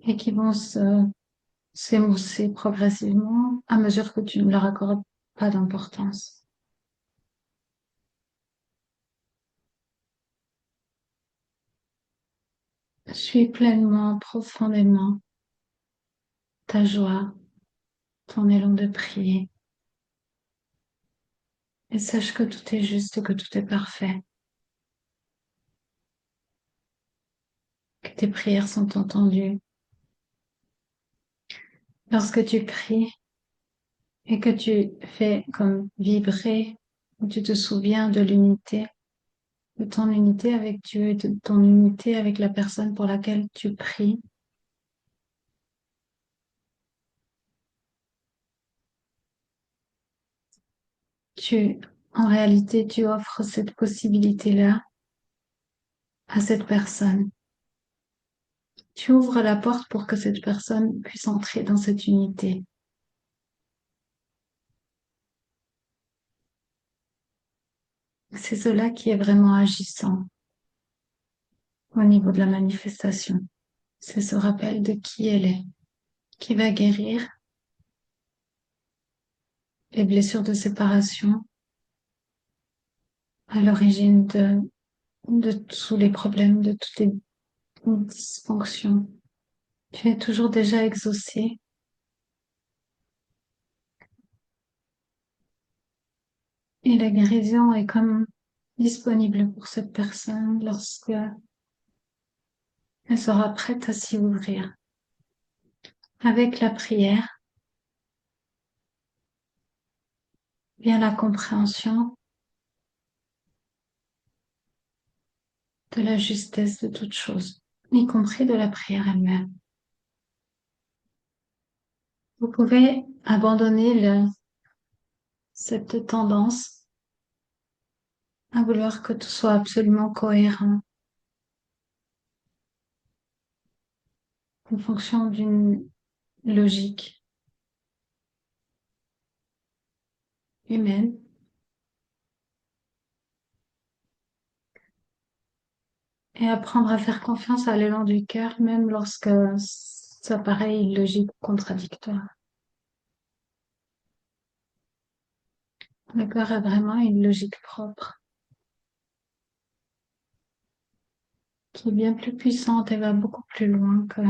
Speaker 1: et qui vont s'émousser progressivement à mesure que tu ne leur accordes pas d'importance. Suis pleinement, profondément ta joie, ton élan de prier et sache que tout est juste, que tout est parfait, que tes prières sont entendues. Lorsque tu pries et que tu fais comme vibrer, ou tu te souviens de l'unité, de ton unité avec Dieu et de ton unité avec la personne pour laquelle tu pries, tu, en réalité, tu offres cette possibilité-là à cette personne. Tu ouvres la porte pour que cette personne puisse entrer dans cette unité. C'est cela qui est vraiment agissant au niveau de la manifestation. C'est ce rappel de qui elle est, qui va guérir les blessures de séparation à l'origine de tous les problèmes, de toutes les dysfonctions. Tu es toujours déjà exaucé et la guérison est comme disponible pour cette personne lorsque elle sera prête à s'y ouvrir. Avec la prière vient la compréhension de la justesse de toute chose, y compris de la prière elle-même. Vous pouvez abandonner cette tendance à vouloir que tout soit absolument cohérent en fonction d'une logique humaine et apprendre à faire confiance à l'élan du cœur, même lorsque ça paraît illogique ou contradictoire. Le cœur a vraiment une logique propre qui est bien plus puissante et va beaucoup plus loin que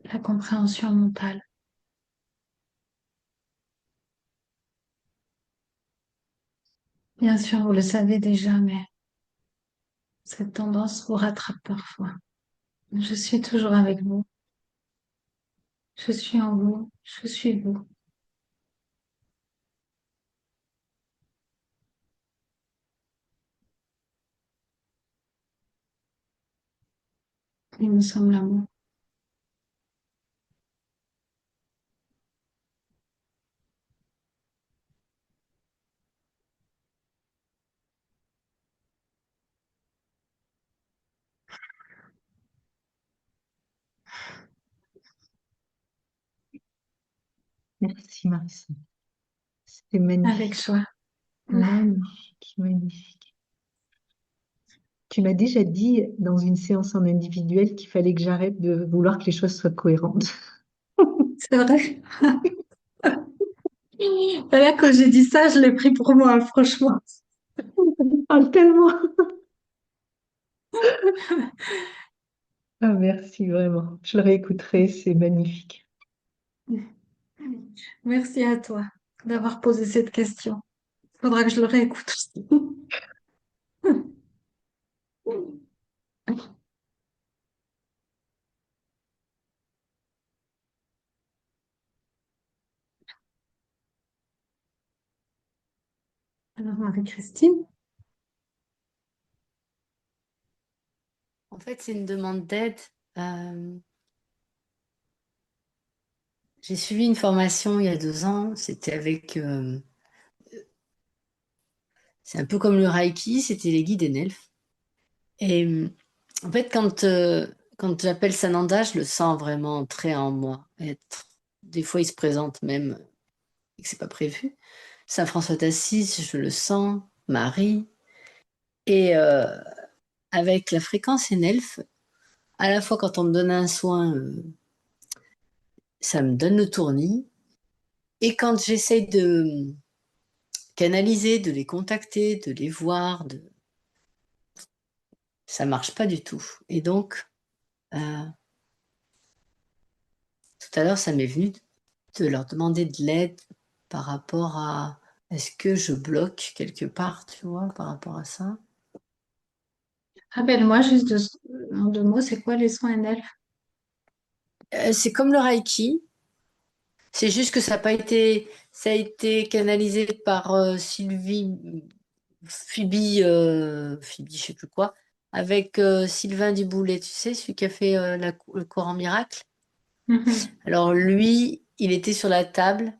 Speaker 1: la compréhension mentale. Bien sûr, vous le savez déjà, mais cette tendance vous rattrape parfois. Je suis toujours avec vous. Je suis en vous. Je suis vous. Et nous sommes l'amour.
Speaker 4: Merci Marissa. C'était
Speaker 1: Avec
Speaker 4: magnifique,
Speaker 1: joie.
Speaker 4: magnifique, magnifique. Tu m'as déjà dit dans une séance en individuel qu'il fallait que j'arrête de vouloir que les choses soient cohérentes.
Speaker 1: C'est vrai. Là, quand j'ai dit ça, je l'ai pris pour moi, franchement.
Speaker 4: Je parle tellement. Ah, merci vraiment. Je le réécouterai, c'est magnifique.
Speaker 1: Merci à toi d'avoir posé cette question. Faudra que je le réécoute aussi. Alors, Marie-Christine,
Speaker 6: En fait, c'est une demande d'aide. Euh, j'ai suivi une formation il y a 2 ans. C'était avec, c'est un peu comme le Reiki, c'était les guides Enelf. Et en fait, quand j'appelle Sananda, je le sens vraiment entrer en moi. Des fois, il se présente même et que c'est pas prévu. Saint François d'Assise, je le sens. Marie. Et avec la fréquence Enelf, à la fois quand on me donne un soin, ça me donne le tournis. Et quand j'essaye de canaliser, de les contacter, de les voir, ça marche pas du tout. Et donc, euh, tout à l'heure, ça m'est venu de leur demander de l'aide par rapport à est-ce que je bloque quelque part, tu vois, par rapport à ça.
Speaker 1: rappelle-moi juste en 2 mots, c'est quoi les soins NL?
Speaker 6: C'est comme le Reiki, c'est juste que ça a été canalisé par Sylvie, Phoebe, je sais plus quoi, avec Sylvain Duboulet, tu sais, celui qui a fait le cours en miracle.
Speaker 1: Mhm.
Speaker 6: Alors lui, il était sur la table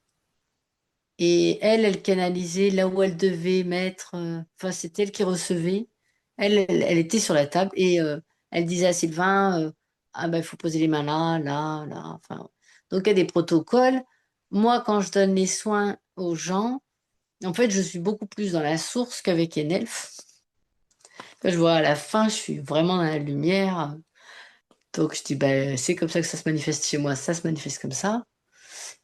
Speaker 6: et elle canalisait là où elle devait mettre. Enfin, c'était elle qui recevait. Elle était sur la table et elle disait à Sylvain, ah ben il faut poser les mains là, là, là. Enfin, donc il y a des protocoles. Moi, quand je donne les soins aux gens, en fait, je suis beaucoup plus dans la source qu'avec Enelf. Je vois à la fin, je suis vraiment dans la lumière. Donc je dis, ben, c'est comme ça que ça se manifeste chez moi, ça se manifeste comme ça.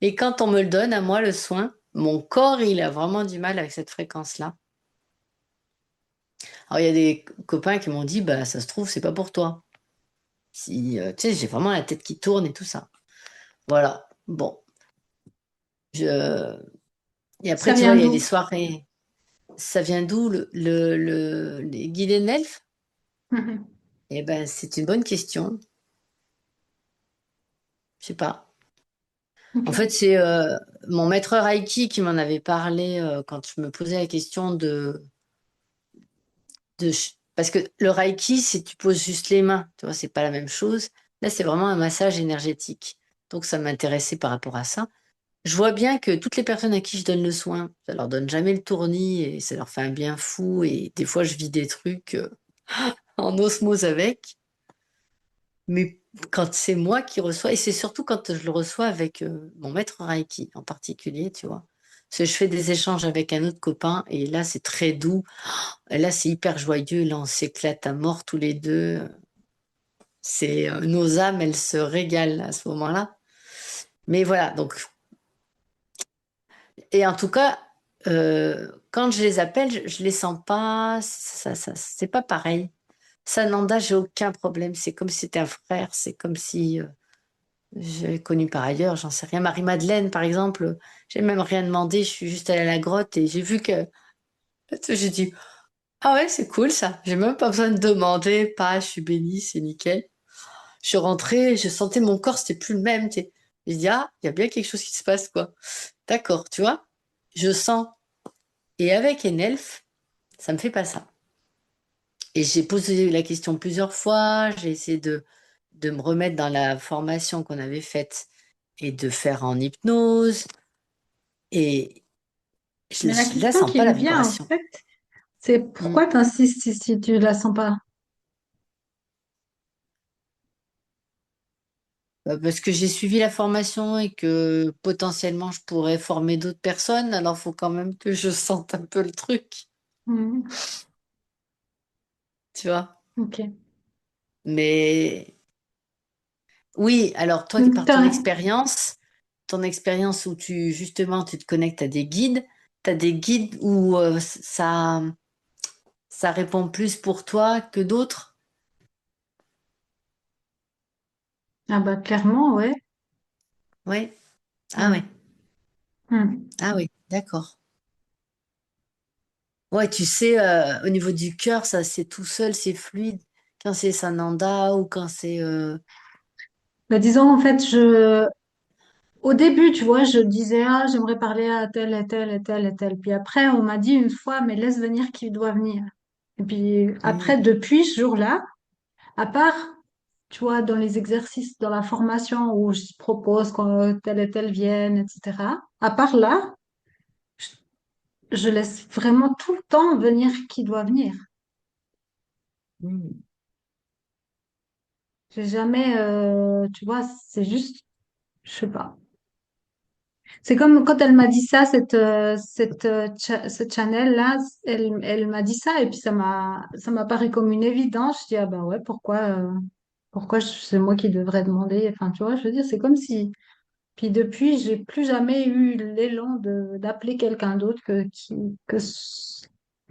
Speaker 6: Et quand on me le donne à moi, le soin, mon corps, il a vraiment du mal avec cette fréquence-là. Alors, il y a des copains qui m'ont dit, bah, ça se trouve, c'est pas pour toi. Si, tu sais, j'ai vraiment la tête qui tourne et tout ça. Voilà. Bon. Je... Et
Speaker 1: Ça
Speaker 6: après, tu vois,
Speaker 1: vient
Speaker 6: il y a des
Speaker 1: d'où?
Speaker 6: soirées. Ça vient d'où les guides elfes?
Speaker 1: Mhm.
Speaker 6: Eh ben, c'est une bonne question. Je sais pas. En
Speaker 1: Ok.
Speaker 6: fait, c'est mon maître Reiki qui m'en avait parlé quand je me posais la question parce que le Reiki, c'est tu poses juste les mains, tu vois, c'est pas la même chose. Là, c'est vraiment un massage énergétique. Donc, ça m'intéressait par rapport à ça. Je vois bien que toutes les personnes à qui je donne le soin, ça leur donne jamais le tournis et ça leur fait un bien fou. Et des fois, je vis des trucs en osmose avec. Mais quand c'est moi qui reçois, et c'est surtout quand je le reçois avec mon maître Reiki en particulier, tu vois. Parce que je fais des échanges avec un autre copain et là, c'est très doux. Et là, c'est hyper joyeux. Là, on s'éclate à mort tous les deux. C'est nos âmes, elles se régalent à ce moment-là. Mais voilà, donc, et en tout cas, quand je les appelle, je les sens pas, c'est pas pareil. Sananda, j'ai aucun problème. C'est comme si c'était un frère. C'est comme si j'avais connu par ailleurs, j'en sais rien. Marie-Madeleine, par exemple, j'ai même rien demandé. Je suis juste allée à la grotte et j'ai vu que, j'ai dit, ah ouais, c'est cool ça. J'ai même pas besoin de demander. Pas, je suis bénie, c'est nickel. Je suis rentrée, je sentais mon corps, c'était plus le même. Tu sais. J'ai dit, ah, il y a bien quelque chose qui se passe, quoi. D'accord, tu vois, je sens. Et avec Enelf, ça me fait pas ça. Et j'ai posé la question plusieurs fois, j'ai essayé de me remettre dans la formation qu'on avait faite et de faire en hypnose. Et
Speaker 1: Mais la
Speaker 6: je la
Speaker 1: question
Speaker 6: sens
Speaker 1: qui
Speaker 6: pas, la
Speaker 1: me vient, en
Speaker 6: vibration.
Speaker 1: fait, c'est
Speaker 6: Mm.
Speaker 1: pourquoi tu insistes si tu la sens pas?
Speaker 6: Parce que j'ai suivi la formation et que potentiellement je pourrais former d'autres personnes, alors il faut quand même que je sente un peu le truc,
Speaker 1: Mhm.
Speaker 6: tu vois.
Speaker 1: Ok.
Speaker 6: Mais oui, alors toi,
Speaker 1: Donc,
Speaker 6: par ton expérience où tu justement tu te connectes à des guides, tu as des guides où ça répond plus pour toi que d'autres?
Speaker 1: ah bah clairement, ouais.
Speaker 6: Oui. Ah
Speaker 1: Ouais.
Speaker 6: ouais.
Speaker 1: Hmm.
Speaker 6: Ah oui, d'accord. Ouais, tu sais, au niveau du cœur, ça c'est tout seul, c'est fluide. Quand c'est Sananda ou quand c'est
Speaker 1: Bah, disons, en fait, au début, tu vois, je disais, ah, j'aimerais parler à tel et tel et tel et tel. Puis après, on m'a dit une fois, mais laisse venir qui doit venir. Et puis après,
Speaker 6: Hmm.
Speaker 1: depuis ce jour-là, à part, tu vois, dans les exercices, dans la formation où je propose qu'on tel et tel vienne, etc. À part là, je laisse vraiment tout le temps venir qui doit venir.
Speaker 6: Hmm.
Speaker 1: J'ai jamais, tu vois, c'est juste, je sais pas. C'est comme quand elle m'a dit ça, ce channel-là, elle m'a dit ça et puis ça m'a paru comme une évidence. Je dis, ah ben ouais, pourquoi c'est moi qui devrais demander? Enfin, tu vois, je veux dire, c'est comme si, puis depuis, j'ai plus jamais eu l'élan d'appeler quelqu'un d'autre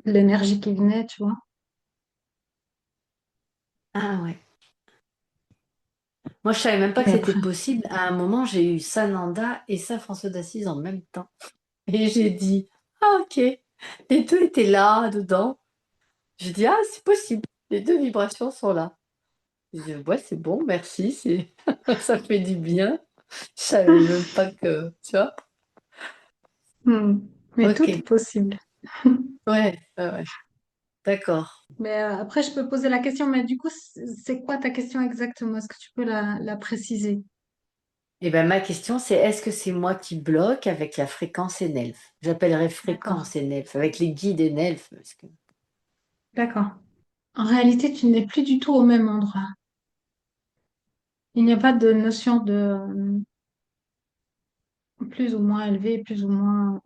Speaker 1: l'énergie qui venait, tu vois.
Speaker 6: Ah ouais. Moi, je savais même pas que
Speaker 1: Et
Speaker 6: c'était
Speaker 1: après,
Speaker 6: possible. À un moment, j'ai eu Sananda et Saint François d'Assise en même temps. Et j'ai dit, ah ok, les deux étaient là, dedans. J'ai dit, ah c'est possible, les deux vibrations sont là. J'ai dit, ouais, c'est bon, merci, ça fait du bien. Je savais même pas que, tu vois.
Speaker 1: hmm. Mais tout est
Speaker 6: Ok,
Speaker 1: possible.
Speaker 6: ouais, ouais, ouais. D'accord.
Speaker 1: Mais après, je peux poser la question, mais du coup, c'est quoi ta question exactement? Est-ce que tu peux la préciser?
Speaker 6: Et ben ma question, c'est est-ce que c'est moi qui bloque avec la fréquence Enelf? J'appellerais
Speaker 1: D'accord,
Speaker 6: fréquence Enelf, avec les guides Enelf. Parce que...
Speaker 1: d'accord. En réalité, tu n'es plus du tout au même endroit. Il n'y a pas de notion de plus ou moins élevé, plus ou moins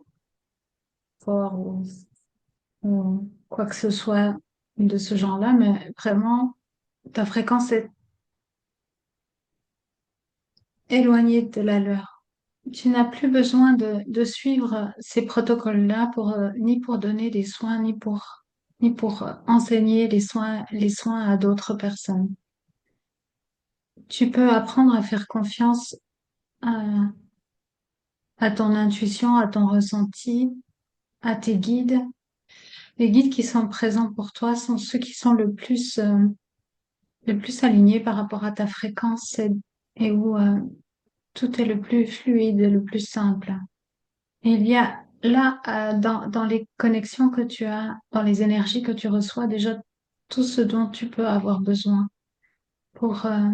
Speaker 1: fort ou quoi que ce soit de ce genre-là, mais vraiment, ta fréquence est éloignée de la leur. Tu n'as plus besoin de suivre ces protocoles-là ni pour donner des soins, ni pour enseigner les soins à d'autres personnes. Tu peux apprendre à faire confiance à, à ton intuition, à ton ressenti, à tes guides. Les guides qui sont présents pour toi sont ceux qui sont le plus alignés par rapport à ta fréquence et où tout est le plus fluide, le plus simple. Et il y a là, dans les connexions que tu as, dans les énergies que tu reçois, déjà tout ce dont tu peux avoir besoin pour, euh,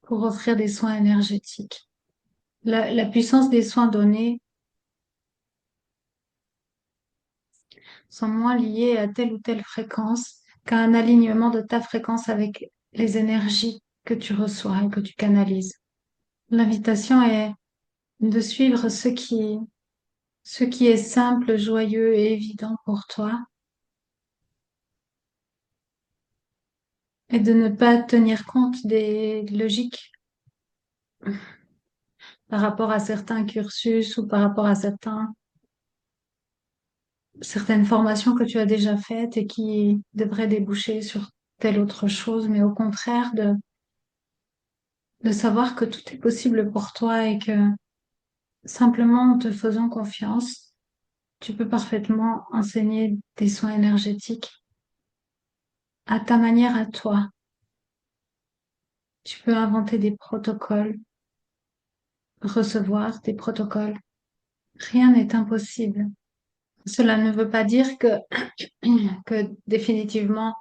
Speaker 1: pour offrir des soins énergétiques. La puissance des soins donnés sont moins liés à telle ou telle fréquence qu'à un alignement de ta fréquence avec les énergies que tu reçois et que tu canalises. L'invitation est de suivre ce qui est simple, joyeux et évident pour toi et de ne pas tenir compte des logiques par rapport à certains cursus ou par rapport à certaines formations que tu as déjà faites et qui devraient déboucher sur telle autre chose, mais au contraire de savoir que tout est possible pour toi et que simplement en te faisant confiance, tu peux parfaitement enseigner des soins énergétiques à ta manière à toi. Tu peux inventer des protocoles, recevoir des protocoles. Rien n'est impossible. Cela ne veut pas dire que définitivement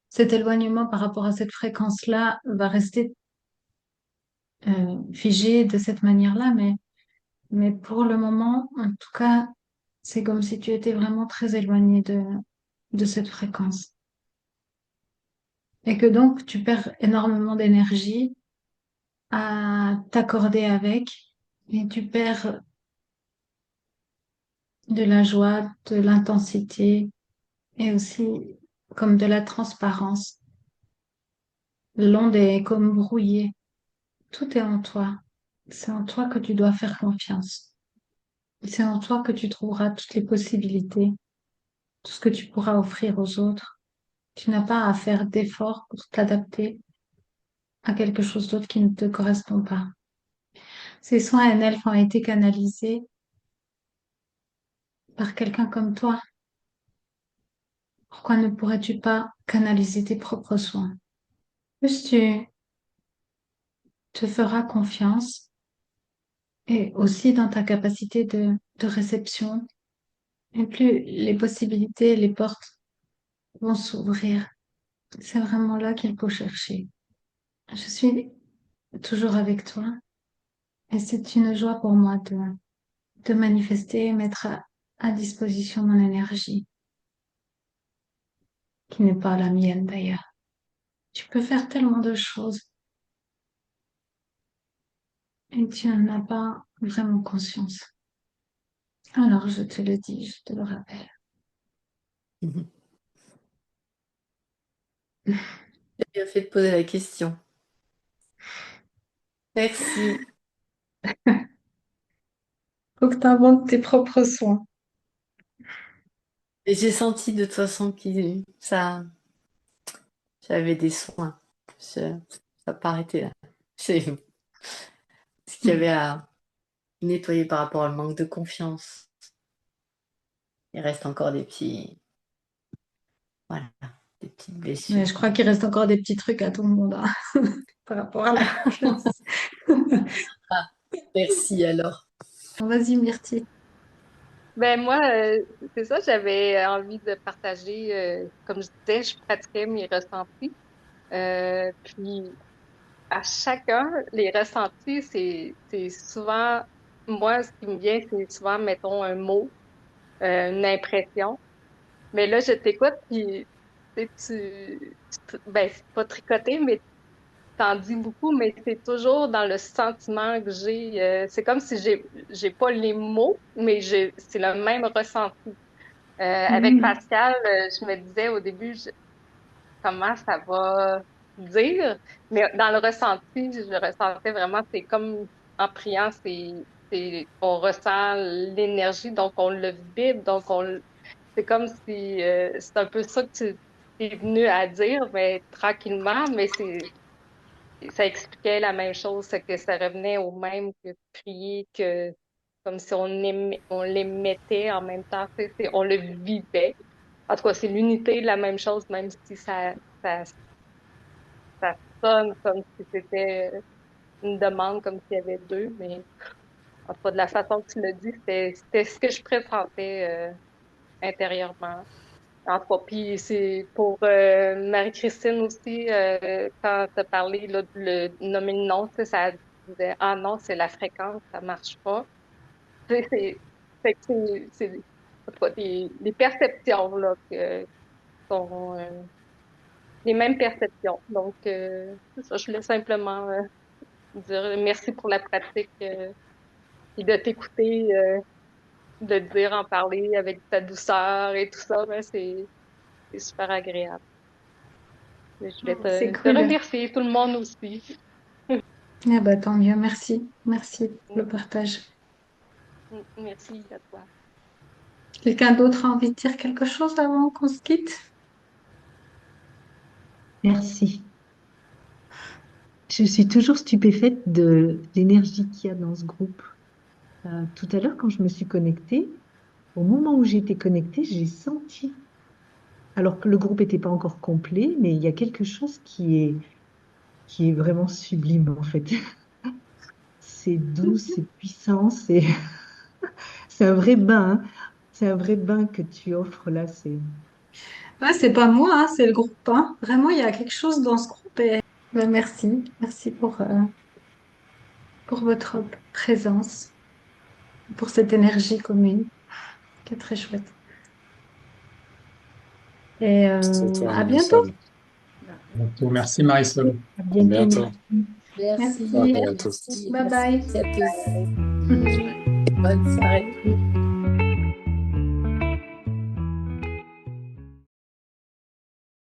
Speaker 1: cet éloignement par rapport à cette fréquence-là va rester figé de cette manière-là, mais pour le moment, en tout cas, c'est comme si tu étais vraiment très éloigné de cette fréquence. Et que donc tu perds énormément d'énergie à t'accorder avec et tu perds de la joie, de l'intensité et aussi comme de la transparence. L'onde est comme brouillée. Tout est en toi. C'est en toi que tu dois faire confiance. C'est en toi que tu trouveras toutes les possibilités, tout ce que tu pourras offrir aux autres. Tu n'as pas à faire d'efforts pour t'adapter à quelque chose d'autre qui ne te correspond pas. Ces soins NL ont été canalisés par quelqu'un comme toi. Pourquoi ne pourrais-tu pas canaliser tes propres soins? Plus tu te feras confiance et aussi dans ta capacité de réception, et plus les possibilités, les portes vont s'ouvrir. C'est vraiment là qu'il faut chercher. Je suis toujours avec toi et c'est une joie pour moi de manifester et mettre à disposition mon énergie, qui n'est pas la mienne d'ailleurs. Tu peux faire tellement de choses et tu n'en as pas vraiment conscience. Alors je te le dis, je te le rappelle.
Speaker 6: Mhm. J'ai bien fait de poser la question. Merci.
Speaker 1: Faut que tu inventes tes propres soins.
Speaker 6: Et j'ai senti de toute façon que j'avais des soins. Ça n'a pas arrêté là. C'est ce qu'il y avait à nettoyer par rapport au manque de confiance. Il reste encore voilà, des petites
Speaker 1: Mais
Speaker 6: blessures.
Speaker 1: je crois qu'il reste encore des petits trucs à tout le monde hein, par rapport à la confiance.
Speaker 6: Ah, merci alors.
Speaker 1: Vas-y Myrtille.
Speaker 3: Ben moi, c'est ça, j'avais envie de partager, comme je disais, je pratiquais mes ressentis. Puis à chacun, les ressentis, c'est souvent, moi, ce qui me vient, c'est souvent, mettons, un mot, une impression. Mais là, je t'écoute, puis tu, sais, ben, c'est pas tricoter, mais t'en dis beaucoup, mais c'est toujours dans le sentiment que j'ai. C'est comme si j'ai pas les mots, mais c'est le même ressenti. Avec
Speaker 1: Mm.
Speaker 3: Pascal, je me disais au début comment ça va dire, mais dans le ressenti, je ressentais vraiment, c'est comme en priant, on ressent l'énergie, donc on le vibre, c'est comme si c'est un peu ça que tu es venu à dire, mais tranquillement, mais ça expliquait la même chose, c'est que ça revenait au même que prier, que comme si on l'émettait en même temps, on le vivait. En tout cas, c'est l'unité de la même chose, même si ça, ça sonne comme si c'était une demande, comme s'il y avait deux, mais en tout cas, de la façon que tu l'as dit, c'était ce que je pressentais intérieurement. En tout cas, puis c'est pour Marie-Christine aussi, quand tu as parlé là, de le nommer le nom, tu sais, ça disait, ah non, c'est la fréquence, ça marche pas. Tu sais, fait que en tout cas, des perceptions là, qui sont les mêmes perceptions. Donc, c'est ça, je voulais simplement dire merci pour la pratique et de t'écouter, de dire, en parler avec ta douceur et tout ça, ben, c'est super agréable. Je voulais
Speaker 1: C'est
Speaker 3: te
Speaker 1: cool.
Speaker 3: remercier, tout le monde aussi.
Speaker 1: Ah bah tant mieux, merci. Merci pour le partage.
Speaker 3: Merci à toi.
Speaker 1: Quelqu'un d'autre a envie de dire quelque chose avant qu'on se quitte?
Speaker 4: Merci. Je suis toujours stupéfaite de l'énergie qu'il y a dans ce groupe. Tout à l'heure, quand je me suis connectée, au moment où j'étais connectée, j'ai senti, alors que le groupe n'était pas encore complet, mais il y a quelque chose qui est vraiment sublime en fait. C'est doux, c'est puissant, c'est un vrai bain, hein. C'est un vrai bain que tu offres là.
Speaker 1: Ouais, c'est pas moi, hein, c'est le groupe, hein. Vraiment, il y a quelque chose dans ce groupe. Ben, merci. Merci pour votre présence, pour cette énergie commune qui est très chouette. Et
Speaker 7: C'est toi,
Speaker 1: à bientôt.
Speaker 7: Marisol.
Speaker 2: Donc, merci Marisol.
Speaker 4: À
Speaker 7: À
Speaker 4: bientôt,
Speaker 7: bientôt.
Speaker 4: merci.
Speaker 6: Merci,
Speaker 1: Merci.
Speaker 2: Soirée à tous.
Speaker 6: merci,
Speaker 1: Bye
Speaker 6: merci
Speaker 1: bye.
Speaker 6: à tous. Bonne soirée.